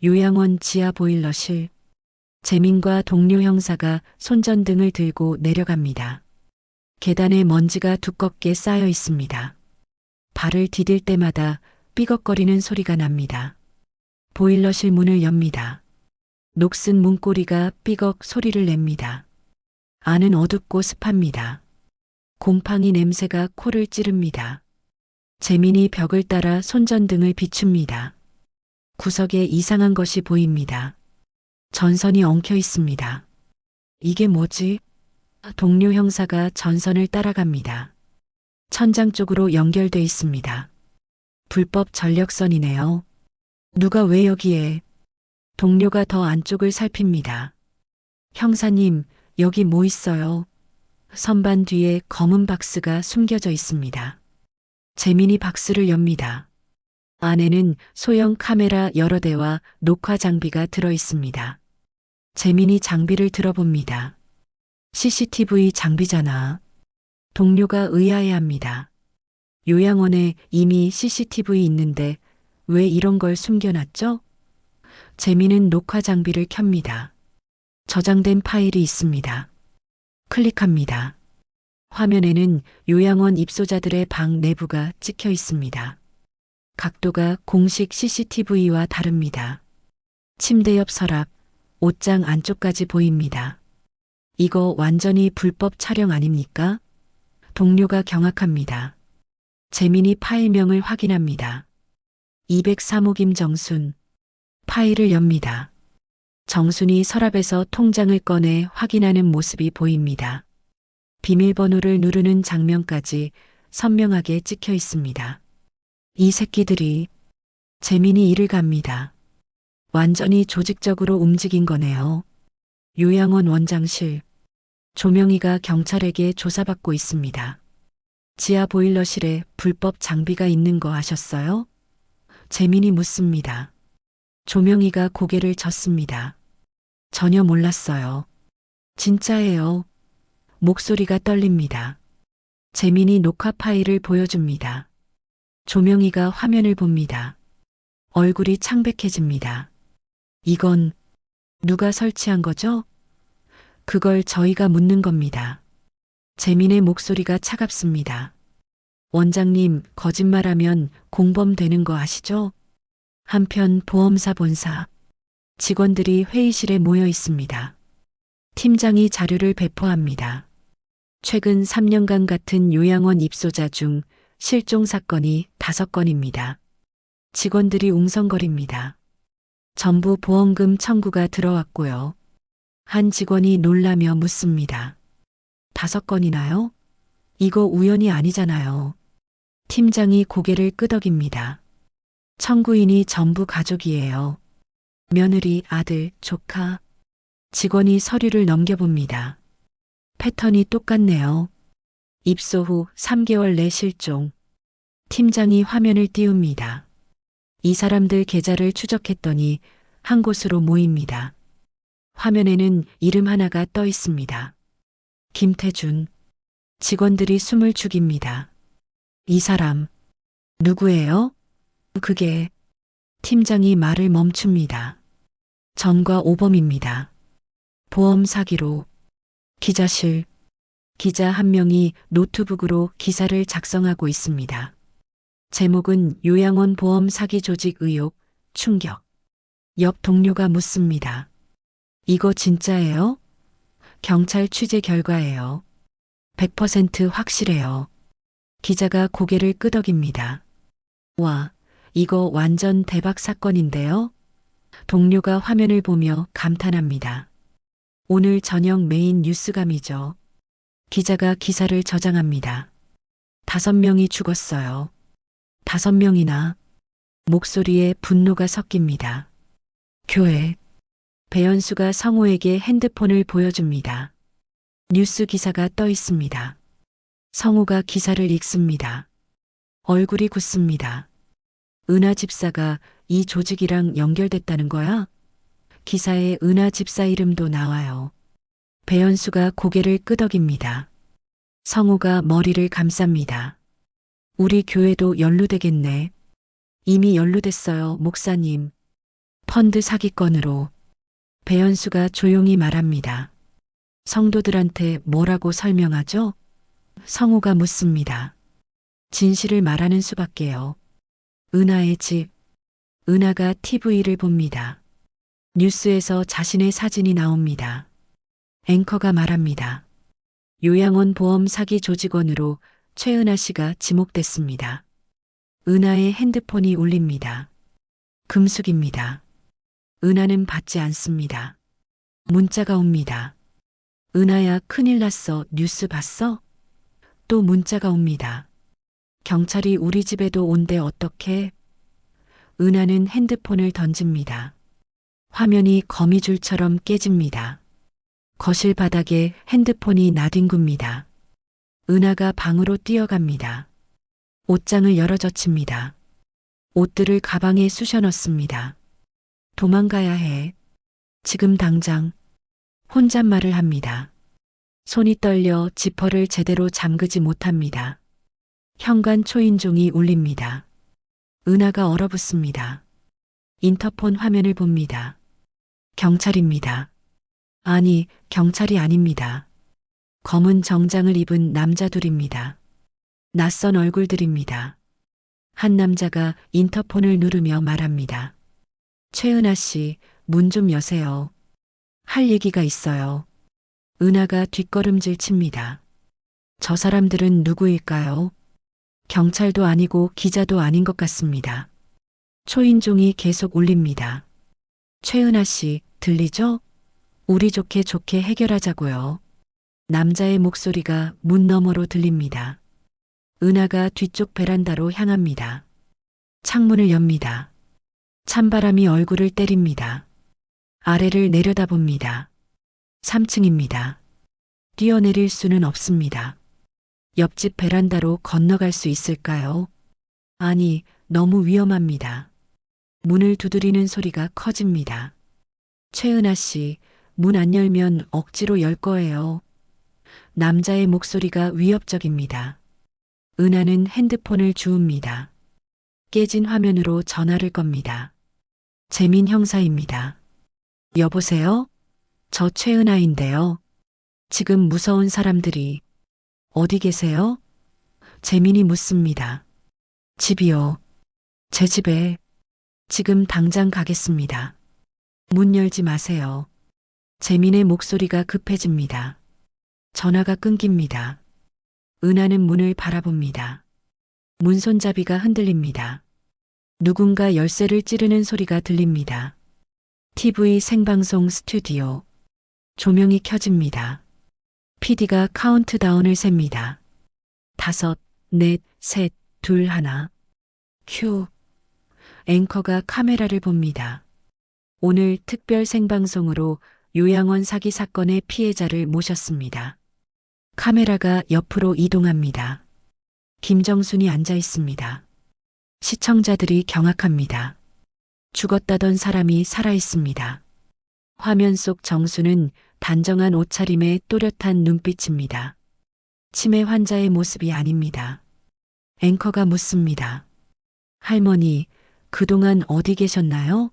요양원 지하 보일러실. 재민과 동료 형사가 손전등을 들고 내려갑니다. 계단에 먼지가 두껍게 쌓여 있습니다. 발을 디딜 때마다 삐걱거리는 소리가 납니다. 보일러실 문을 엽니다. 녹슨 문고리가 삐걱 소리를 냅니다. 안은 어둡고 습합니다. 곰팡이 냄새가 코를 찌릅니다. 재민이 벽을 따라 손전등을 비춥니다. 구석에 이상한 것이 보입니다. 전선이 엉켜 있습니다. 이게 뭐지? 동료 형사가 전선을 따라갑니다. 천장 쪽으로 연결돼 있습니다. 불법 전력선이네요. 누가 왜 여기에? 동료가 더 안쪽을 살핍니다. 형사님, 여기 뭐 있어요? 선반 뒤에 검은 박스가 숨겨져 있습니다. 재민이 박스를 엽니다. 안에는 소형 카메라 여러 대와 녹화 장비가 들어 있습니다. 재민이 장비를 들어봅니다. CCTV 장비잖아. 동료가 의아해합니다. 요양원에 이미 CCTV 있는데 왜 이런 걸 숨겨놨죠? 재민은 녹화 장비를 켭니다. 저장된 파일이 있습니다. 클릭합니다. 화면에는 요양원 입소자들의 방 내부가 찍혀 있습니다. 각도가 공식 CCTV와 다릅니다. 침대 옆 서랍, 옷장 안쪽까지 보입니다. 이거 완전히 불법 촬영 아닙니까? 동료가 경악합니다. 재민이 파일명을 확인합니다. 203호 김정순. 파일을 엽니다. 정순이 서랍에서 통장을 꺼내 확인하는 모습이 보입니다. 비밀번호를 누르는 장면까지 선명하게 찍혀 있습니다. 이 새끼들이. 재민이 이를 갑니다. 완전히 조직적으로 움직인 거네요. 요양원 원장실. 조명희가 경찰에게 조사받고 있습니다. 지하 보일러실에 불법 장비가 있는 거 아셨어요? 재민이 묻습니다. 조명희가 고개를 젓습니다. 전혀 몰랐어요. 진짜예요. 목소리가 떨립니다. 재민이 녹화 파일을 보여줍니다. 조명희가 화면을 봅니다. 얼굴이 창백해집니다. 이건 누가 설치한 거죠? 그걸 저희가 묻는 겁니다. 재민의 목소리가 차갑습니다. 원장님, 거짓말하면 공범되는 거 아시죠? 한편 보험사 본사. 직원들이 회의실에 모여 있습니다. 팀장이 자료를 배포합니다. 최근 3년간 같은 요양원 입소자 중 실종 사건이 5건입니다. 직원들이 웅성거립니다. 전부 보험금 청구가 들어왔고요. 한 직원이 놀라며 묻습니다. 5건이나요? 이거 우연이 아니잖아요. 팀장이 고개를 끄덕입니다. 청구인이 전부 가족이에요. 며느리, 아들, 조카. 직원이 서류를 넘겨봅니다. 패턴이 똑같네요. 입소 후 3개월 내 실종. 팀장이 화면을 띄웁니다. 이 사람들 계좌를 추적했더니 한 곳으로 모입니다. 화면에는 이름 하나가 떠 있습니다. 김태준. 직원들이 숨을 죽입니다. 이 사람 누구예요? 그게. 팀장이 말을 멈춥니다. 전과 오범입니다. 보험 사기로. 기자실. 기자 한 명이 노트북으로 기사를 작성하고 있습니다. 제목은 요양원 보험 사기 조직 의혹, 충격. 옆 동료가 묻습니다. 이거 진짜예요? 경찰 취재 결과예요. 100% 확실해요. 기자가 고개를 끄덕입니다. 와, 이거 완전 대박 사건인데요? 동료가 화면을 보며 감탄합니다. 오늘 저녁 메인 뉴스감이죠. 기자가 기사를 저장합니다. 5명이 죽었어요. 5명이나. 목소리에 분노가 섞입니다. 교회. 배연수가 성우에게 핸드폰을 보여줍니다. 뉴스 기사가 떠 있습니다. 성우가 기사를 읽습니다. 얼굴이 굳습니다. 은하 집사가 이 조직이랑 연결됐다는 거야? 기사에 은하 집사 이름도 나와요. 배연수가 고개를 끄덕입니다. 성우가 머리를 감쌉니다. 우리 교회도 연루되겠네. 이미 연루됐어요, 목사님. 펀드 사기건으로. 배연수가 조용히 말합니다. 성도들한테 뭐라고 설명하죠? 성우가 묻습니다. 진실을 말하는 수밖에요. 은하의 집. 은하가 TV를 봅니다. 뉴스에서 자신의 사진이 나옵니다. 앵커가 말합니다. 요양원 보험 사기 조직원으로 최은하 씨가 지목됐습니다. 은하의 핸드폰이 울립니다. 금숙입니다. 은하는 받지 않습니다. 문자가 옵니다. 은하야, 큰일 났어. 뉴스 봤어? 또 문자가 옵니다. 경찰이 우리 집에도 온대. 어떡해? 은하는 핸드폰을 던집니다. 화면이 거미줄처럼 깨집니다. 거실 바닥에 핸드폰이 나뒹굽니다. 은하가 방으로 뛰어갑니다. 옷장을 열어 젖힙니다. 옷들을 가방에 쑤셔 넣습니다. 도망가야 해. 지금 당장. 혼잣말을 합니다. 손이 떨려 지퍼를 제대로 잠그지 못합니다. 현관 초인종이 울립니다. 은하가 얼어붙습니다. 인터폰 화면을 봅니다. 경찰입니다. 아니, 경찰이 아닙니다. 검은 정장을 입은 남자들입니다. 낯선 얼굴들입니다. 한 남자가 인터폰을 누르며 말합니다. 최은하 씨, 문 좀 여세요. 할 얘기가 있어요. 은하가 뒷걸음질 칩니다. 저 사람들은 누구일까요? 경찰도 아니고 기자도 아닌 것 같습니다. 초인종이 계속 울립니다. 최은하 씨, 들리죠? 우리 좋게 좋게 해결하자고요. 남자의 목소리가 문 너머로 들립니다. 은하가 뒤쪽 베란다로 향합니다. 창문을 엽니다. 찬바람이 얼굴을 때립니다. 아래를 내려다봅니다. 3층입니다. 뛰어내릴 수는 없습니다. 옆집 베란다로 건너갈 수 있을까요? 아니, 너무 위험합니다. 문을 두드리는 소리가 커집니다. 최은하 씨, 문 안 열면 억지로 열 거예요. 남자의 목소리가 위협적입니다. 은하는 핸드폰을 주웁니다. 깨진 화면으로 전화를 겁니다. 재민 형사입니다. 여보세요? 저 최은하인데요. 지금 무서운 사람들이. 어디 계세요? 재민이 묻습니다. 집이요. 제 집에. 지금 당장 가겠습니다. 문 열지 마세요. 재민의 목소리가 급해집니다. 전화가 끊깁니다. 은하는 문을 바라봅니다. 문 손잡이가 흔들립니다. 누군가 열쇠를 찌르는 소리가 들립니다. TV 생방송 스튜디오. 조명이 켜집니다. PD가 카운트다운을 셉니다. 5, 4, 3, 2, 1. 큐. 앵커가 카메라를 봅니다. 오늘 특별 생방송으로 요양원 사기 사건의 피해자를 모셨습니다. 카메라가 옆으로 이동합니다. 김정순이 앉아 있습니다. 시청자들이 경악합니다. 죽었다던 사람이 살아 있습니다. 화면 속 정수는 단정한 옷차림에 또렷한 눈빛입니다. 치매 환자의 모습이 아닙니다. 앵커가 묻습니다. 할머니, 그동안 어디 계셨나요?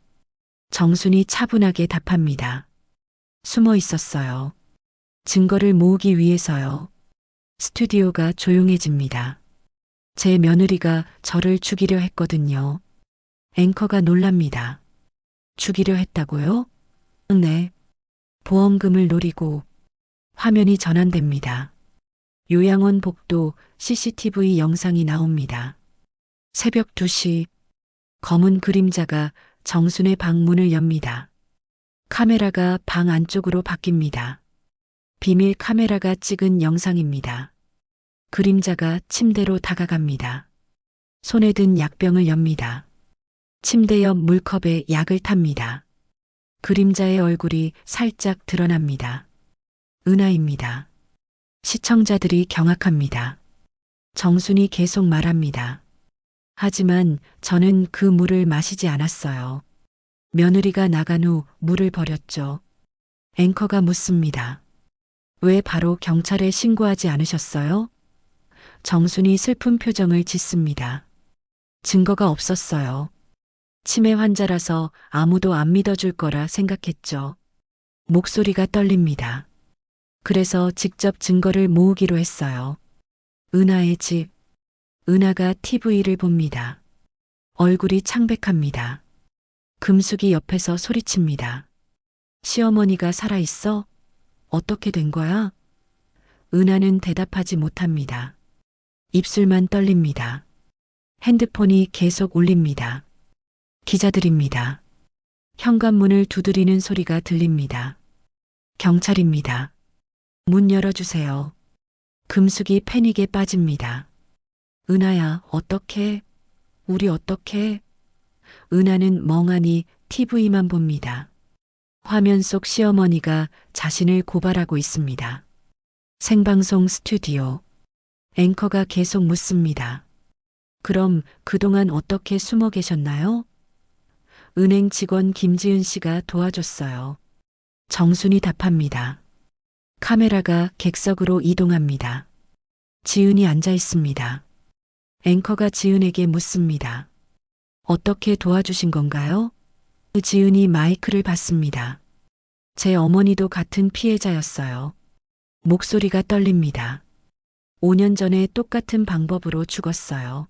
정순이 차분하게 답합니다. 숨어 있었어요. 증거를 모으기 위해서요. 스튜디오가 조용해집니다. 제 며느리가 저를 죽이려 했거든요. 앵커가 놀랍니다. 죽이려 했다고요? 네. 보험금을 노리고 화면이 전환됩니다. 요양원 복도 CCTV 영상이 나옵니다. 새벽 2시 검은 그림자가 정순의 방 문을 엽니다. 카메라가 방 안쪽으로 바뀝니다. 비밀 카메라가 찍은 영상입니다. 그림자가 침대로 다가갑니다. 손에 든 약병을 엽니다. 침대 옆 물컵에 약을 탑니다. 그림자의 얼굴이 살짝 드러납니다. 은하입니다. 시청자들이 경악합니다. 정순이 계속 말합니다. 하지만 저는 그 물을 마시지 않았어요. 며느리가 나간 후 물을 버렸죠. 앵커가 묻습니다. 왜 바로 경찰에 신고하지 않으셨어요? 정순이 슬픈 표정을 짓습니다. 증거가 없었어요. 치매 환자라서 아무도 안 믿어줄 거라 생각했죠. 목소리가 떨립니다. 그래서 직접 증거를 모으기로 했어요. 은하의 집. 은하가 TV를 봅니다. 얼굴이 창백합니다. 금숙이 옆에서 소리칩니다. 시어머니가 살아있어? 어떻게 된 거야? 은하는 대답하지 못합니다. 입술만 떨립니다. 핸드폰이 계속 울립니다. 기자들입니다. 현관문을 두드리는 소리가 들립니다. 경찰입니다. 문 열어주세요. 금숙이 패닉에 빠집니다. 은하야, 어떡해? 우리 어떡해? 은하는 멍하니 TV만 봅니다. 화면 속 시어머니가 자신을 고발하고 있습니다. 생방송 스튜디오. 앵커가 계속 묻습니다. 그럼 그동안 어떻게 숨어 계셨나요? 은행 직원 김지은 씨가 도와줬어요. 정순이 답합니다. 카메라가 객석으로 이동합니다. 지은이 앉아 있습니다. 앵커가 지은에게 묻습니다. 어떻게 도와주신 건가요? 지은이 마이크를 받습니다. 제 어머니도 같은 피해자였어요. 목소리가 떨립니다. 5년 전에 똑같은 방법으로 죽었어요.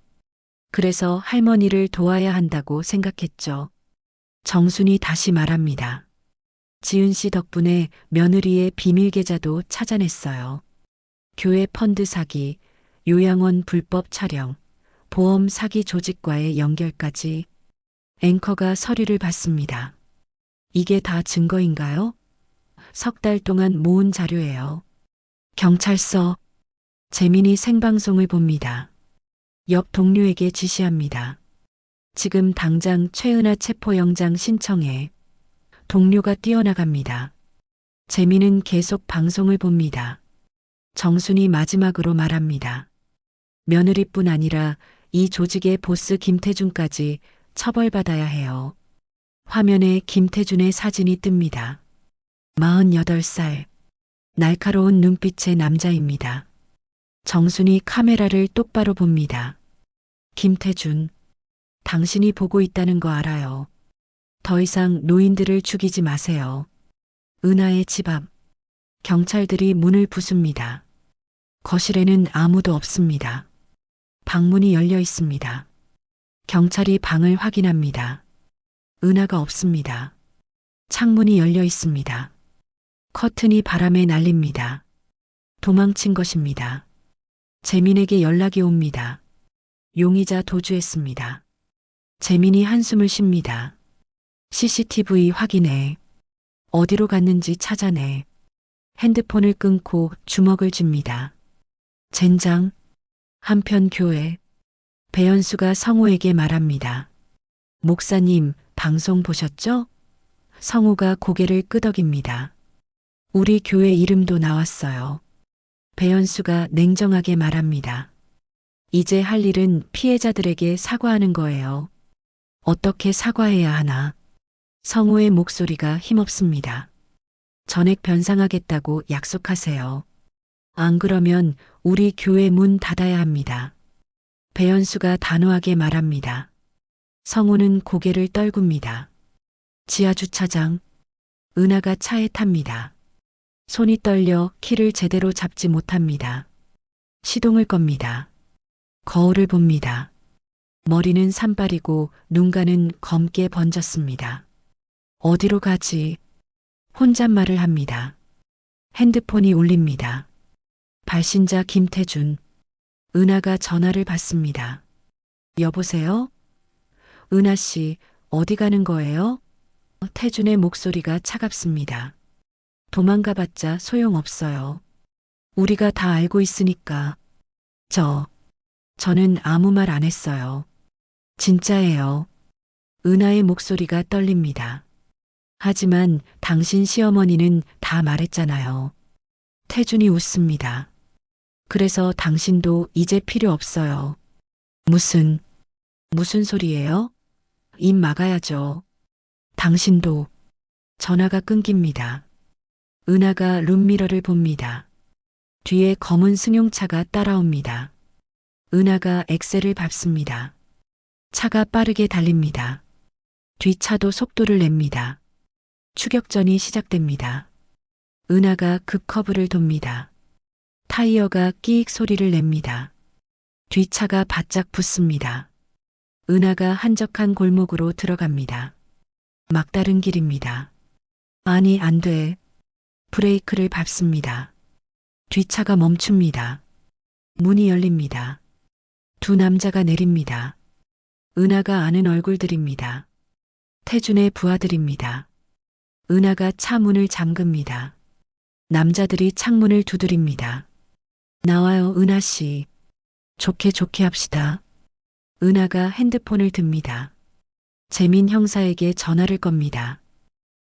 그래서 할머니를 도와야 한다고 생각했죠. 정순이 다시 말합니다. 지은 씨 덕분에 며느리의 비밀 계좌도 찾아냈어요. 교회 펀드 사기, 요양원 불법 촬영, 보험 사기 조직과의 연결까지. 앵커가 서류를 받습니다. 이게 다 증거인가요? 석 달 동안 모은 자료예요. 경찰서. 재민이 생방송을 봅니다. 옆 동료에게 지시합니다. 지금 당장 최은하 체포영장 신청해. 동료가 뛰어나갑니다. 재민은 계속 방송을 봅니다. 정순이 마지막으로 말합니다. 며느리뿐 아니라 이 조직의 보스 김태준까지 처벌받아야 해요. 화면에 김태준의 사진이 뜹니다. 48살. 날카로운 눈빛의 남자입니다. 정순이 카메라를 똑바로 봅니다. 김태준, 당신이 보고 있다는 거 알아요. 더 이상 노인들을 죽이지 마세요. 은하의 집 앞. 경찰들이 문을 부숩니다. 거실에는 아무도 없습니다. 방문이 열려 있습니다. 경찰이 방을 확인합니다. 은하가 없습니다. 창문이 열려 있습니다. 커튼이 바람에 날립니다. 도망친 것입니다. 재민에게 연락이 옵니다. 용의자 도주했습니다. 재민이 한숨을 쉽니다. CCTV 확인해. 어디로 갔는지 찾아내. 핸드폰을 끊고 주먹을 쥡니다. 젠장. 한편 교회. 배연수가 성우에게 말합니다. 목사님, 방송 보셨죠? 성우가 고개를 끄덕입니다. 우리 교회 이름도 나왔어요. 배연수가 냉정하게 말합니다. 이제 할 일은 피해자들에게 사과하는 거예요. 어떻게 사과해야 하나? 성우의 목소리가 힘없습니다. 전액 변상하겠다고 약속하세요. 안 그러면 우리 교회 문 닫아야 합니다. 배연수가 단호하게 말합니다. 성우는 고개를 떨굽니다. 지하주차장. 은하가 차에 탑니다. 손이 떨려 키를 제대로 잡지 못합니다. 시동을 겁니다. 거울을 봅니다. 머리는 산발이고 눈가는 검게 번졌습니다. 어디로 가지? 혼잣말을 합니다. 핸드폰이 울립니다. 발신자 김태준. 은하가 전화를 받습니다. 여보세요? 은하 씨, 어디 가는 거예요? 태준의 목소리가 차갑습니다. 도망가봤자 소용없어요. 우리가 다 알고 있으니까. 저는 아무 말 안 했어요. 진짜예요. 은하의 목소리가 떨립니다. 하지만 당신 시어머니는 다 말했잖아요. 태준이 웃습니다. 그래서 당신도 이제 필요 없어요. 무슨 소리예요? 입 막아야죠. 당신도. 전화가 끊깁니다. 은하가 룸미러를 봅니다. 뒤에 검은 승용차가 따라옵니다. 은하가 엑셀을 밟습니다. 차가 빠르게 달립니다. 뒷차도 속도를 냅니다. 추격전이 시작됩니다. 은하가 급커브를 돕니다. 타이어가 끼익 소리를 냅니다. 뒷차가 바짝 붙습니다. 은하가 한적한 골목으로 들어갑니다. 막다른 길입니다. 아니, 안 돼. 브레이크를 밟습니다. 뒷차가 멈춥니다. 문이 열립니다. 두 남자가 내립니다. 은하가 아는 얼굴들입니다. 태준의 부하들입니다. 은하가 차 문을 잠급니다. 남자들이 창문을 두드립니다. 나와요, 은하 씨. 좋게 합시다. 은하가 핸드폰을 듭니다. 재민 형사에게 전화를 겁니다.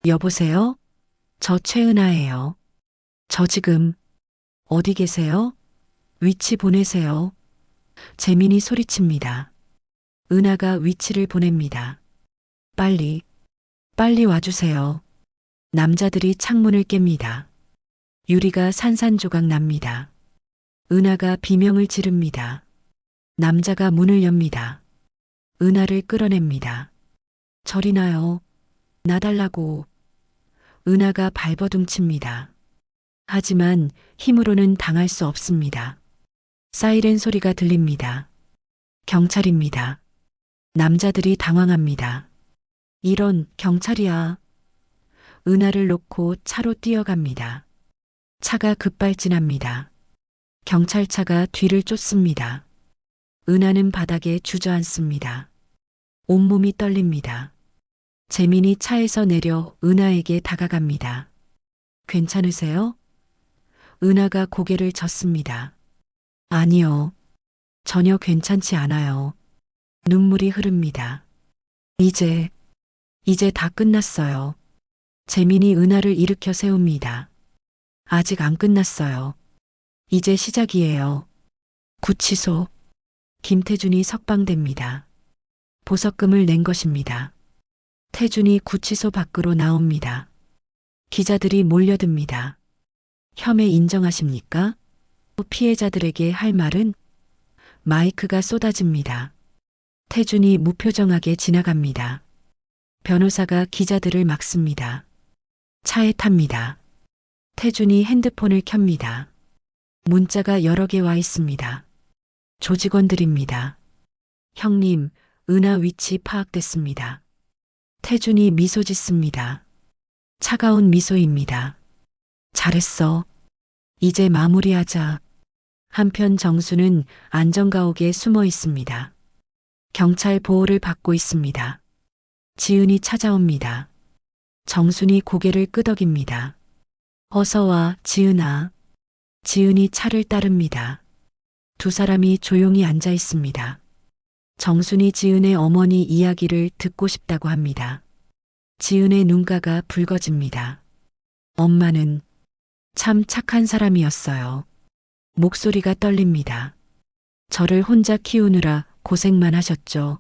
여보세요? 저 최은하예요. 저 지금 어디 계세요? 위치 보내세요. 재민이 소리칩니다. 은하가 위치를 보냅니다. 빨리 와주세요. 남자들이 창문을 깹니다. 유리가 산산조각 납니다. 은하가 비명을 지릅니다. 남자가 문을 엽니다. 은하를 끌어냅니다. 저리 나요. 나달라고. 은하가 발버둥칩니다. 하지만 힘으로는 당할 수 없습니다. 사이렌 소리가 들립니다. 경찰입니다. 남자들이 당황합니다. 이런, 경찰이야. 은하를 놓고 차로 뛰어갑니다. 차가 급발진합니다. 경찰차가 뒤를 쫓습니다. 은하는 바닥에 주저앉습니다. 온몸이 떨립니다. 재민이 차에서 내려 은하에게 다가갑니다. 괜찮으세요? 은하가 고개를 젓습니다. 아니요. 전혀 괜찮지 않아요. 눈물이 흐릅니다. 이제 다 끝났어요. 재민이 은하를 일으켜 세웁니다. 아직 안 끝났어요. 이제 시작이에요. 구치소. 김태준이 석방됩니다. 보석금을 낸 것입니다. 태준이 구치소 밖으로 나옵니다. 기자들이 몰려듭니다. 혐의 인정하십니까? 피해자들에게 할 말은? 마이크가 쏟아집니다. 태준이 무표정하게 지나갑니다. 변호사가 기자들을 막습니다. 차에 탑니다. 태준이 핸드폰을 켭니다. 문자가 여러 개 와 있습니다. 조직원들입니다. 형님, 은하 위치 파악됐습니다. 태준이 미소 짓습니다. 차가운 미소입니다. 잘했어. 이제 마무리하자. 한편 정수는 안전가옥에 숨어 있습니다. 경찰 보호를 받고 있습니다. 지은이 찾아옵니다. 정순이 고개를 끄덕입니다. 어서 와, 지은아. 지은이 차를 따릅니다. 두 사람이 조용히 앉아 있습니다. 정순이 지은의 어머니 이야기를 듣고 싶다고 합니다. 지은의 눈가가 붉어집니다. 엄마는 참 착한 사람이었어요. 목소리가 떨립니다. 저를 혼자 키우느라 고생만 하셨죠.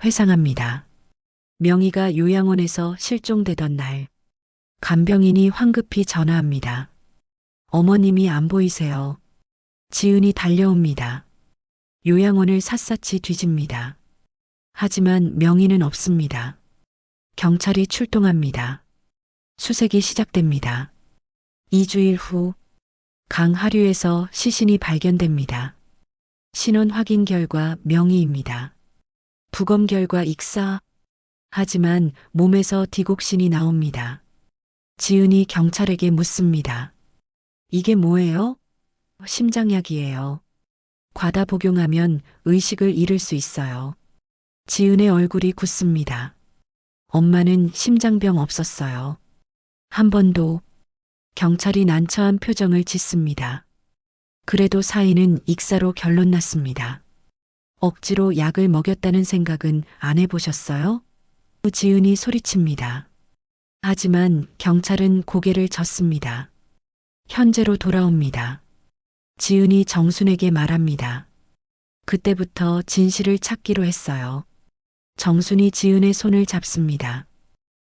회상합니다. 명희가 요양원에서 실종되던 날, 간병인이 황급히 전화합니다. 어머님이 안 보이세요. 지은이 달려옵니다. 요양원을 샅샅이 뒤집니다. 하지만 명희는 없습니다. 경찰이 출동합니다. 수색이 시작됩니다. 2주일 후, 강 하류에서 시신이 발견됩니다. 신원 확인 결과 명희입니다. 부검 결과 익사. 하지만 몸에서 디곡신이 나옵니다. 지은이 경찰에게 묻습니다. 이게 뭐예요? 심장약이에요. 과다 복용하면 의식을 잃을 수 있어요. 지은의 얼굴이 굳습니다. 엄마는 심장병 없었어요. 한 번도. 경찰이 난처한 표정을 짓습니다. 그래도 사인은 익사로 결론 났습니다. 억지로 약을 먹였다는 생각은 안 해보셨어요? 지은이 소리칩니다. 하지만 경찰은 고개를 젓습니다. 현재로 돌아옵니다. 지은이 정순에게 말합니다. 그때부터 진실을 찾기로 했어요. 정순이 지은의 손을 잡습니다.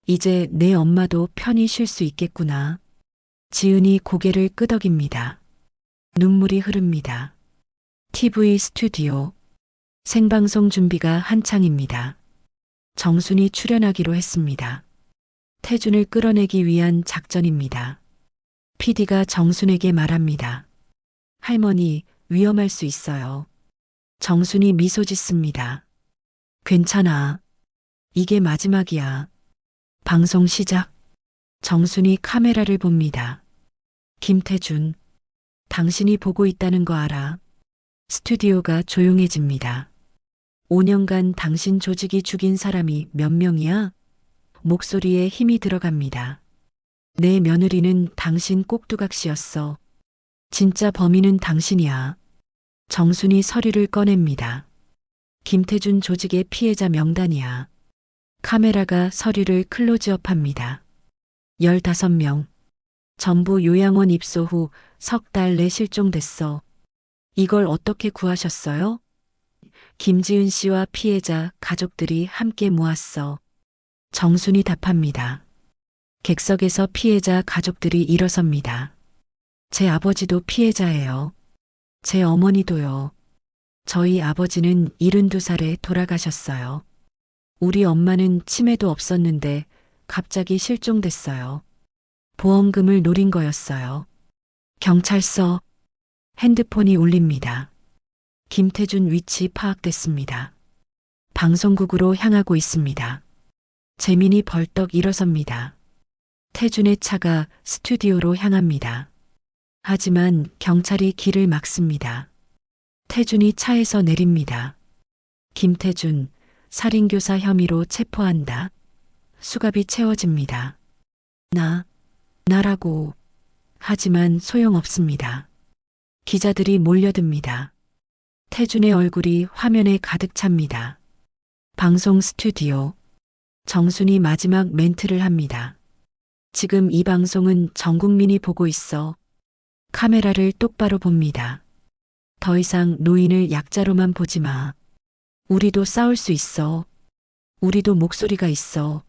이제 내 엄마도 편히 쉴 수 있겠구나. 지은이 고개를 끄덕입니다. 눈물이 흐릅니다. TV 스튜디오. 생방송 준비가 한창입니다. 정순이 출연하기로 했습니다. 태준을 끌어내기 위한 작전입니다. PD가 정순에게 말합니다. 할머니, 위험할 수 있어요. 정순이 미소 짓습니다. 괜찮아. 이게 마지막이야. 방송 시작. 정순이 카메라를 봅니다. 김태준, 당신이 보고 있다는 거 알아? 스튜디오가 조용해집니다. 5년간 당신 조직이 죽인 사람이 몇 명이야? 목소리에 힘이 들어갑니다. 내 며느리는 당신 꼭두각시였어. 진짜 범인은 당신이야. 정순이 서류를 꺼냅니다. 김태준 조직의 피해자 명단이야. 카메라가 서류를 클로즈업합니다. 15명. 전부 요양원 입소 후 석 달 내 실종됐어. 이걸 어떻게 구하셨어요? 김지은 씨와 피해자 가족들이 함께 모았어. 정순이 답합니다. 객석에서 피해자 가족들이 일어섭니다. 제 아버지도 피해자예요. 제 어머니도요. 저희 아버지는 72살에 돌아가셨어요. 우리 엄마는 치매도 없었는데 갑자기 실종됐어요. 보험금을 노린 거였어요. 경찰서. 핸드폰이 울립니다. 김태준 위치 파악됐습니다. 방송국으로 향하고 있습니다. 재민이 벌떡 일어섭니다. 태준의 차가 스튜디오로 향합니다. 하지만 경찰이 길을 막습니다. 태준이 차에서 내립니다. 김태준, 살인교사 혐의로 체포한다. 수갑이 채워집니다. 나라고. 하지만 소용없습니다. 기자들이 몰려듭니다. 태준의 얼굴이 화면에 가득 찹니다. 방송 스튜디오. 정순이 마지막 멘트를 합니다. 지금 이 방송은 전 국민이 보고 있어. 카메라를 똑바로 봅니다. 더 이상 노인을 약자로만 보지 마. 우리도 싸울 수 있어. 우리도 목소리가 있어.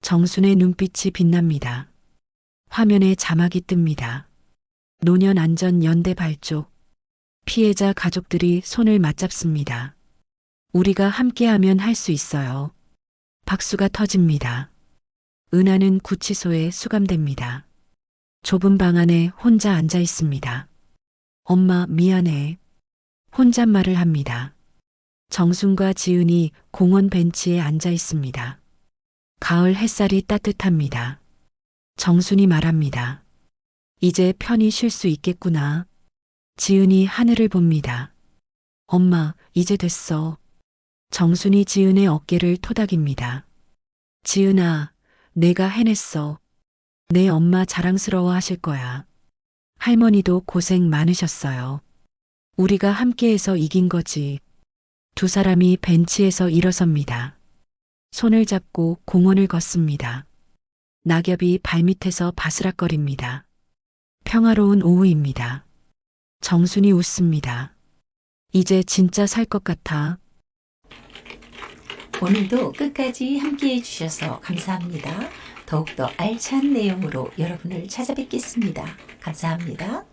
정순의 눈빛이 빛납니다. 화면에 자막이 뜹니다. 노년 안전 연대 발족. 피해자 가족들이 손을 맞잡습니다. 우리가 함께하면 할 수 있어요. 박수가 터집니다. 은하는 구치소에 수감됩니다. 좁은 방 안에 혼자 앉아 있습니다. 엄마 미안해. 혼잣말을 합니다. 정순과 지은이 공원 벤치에 앉아 있습니다. 가을 햇살이 따뜻합니다. 정순이 말합니다. 이제 편히 쉴 수 있겠구나. 지은이 하늘을 봅니다. 엄마, 이제 됐어. 정순이 지은의 어깨를 토닥입니다. 지은아, 내가 해냈어. 내 엄마 자랑스러워 하실 거야. 할머니도 고생 많으셨어요. 우리가 함께해서 이긴 거지. 두 사람이 벤치에서 일어섭니다. 손을 잡고 공원을 걷습니다. 낙엽이 발밑에서 바스락거립니다. 평화로운 오후입니다. 정순이 웃습니다. 이제 진짜 살 것 같아. 오늘도 끝까지 함께해 주셔서 감사합니다. 더욱더 알찬 내용으로 여러분을 찾아뵙겠습니다. 감사합니다.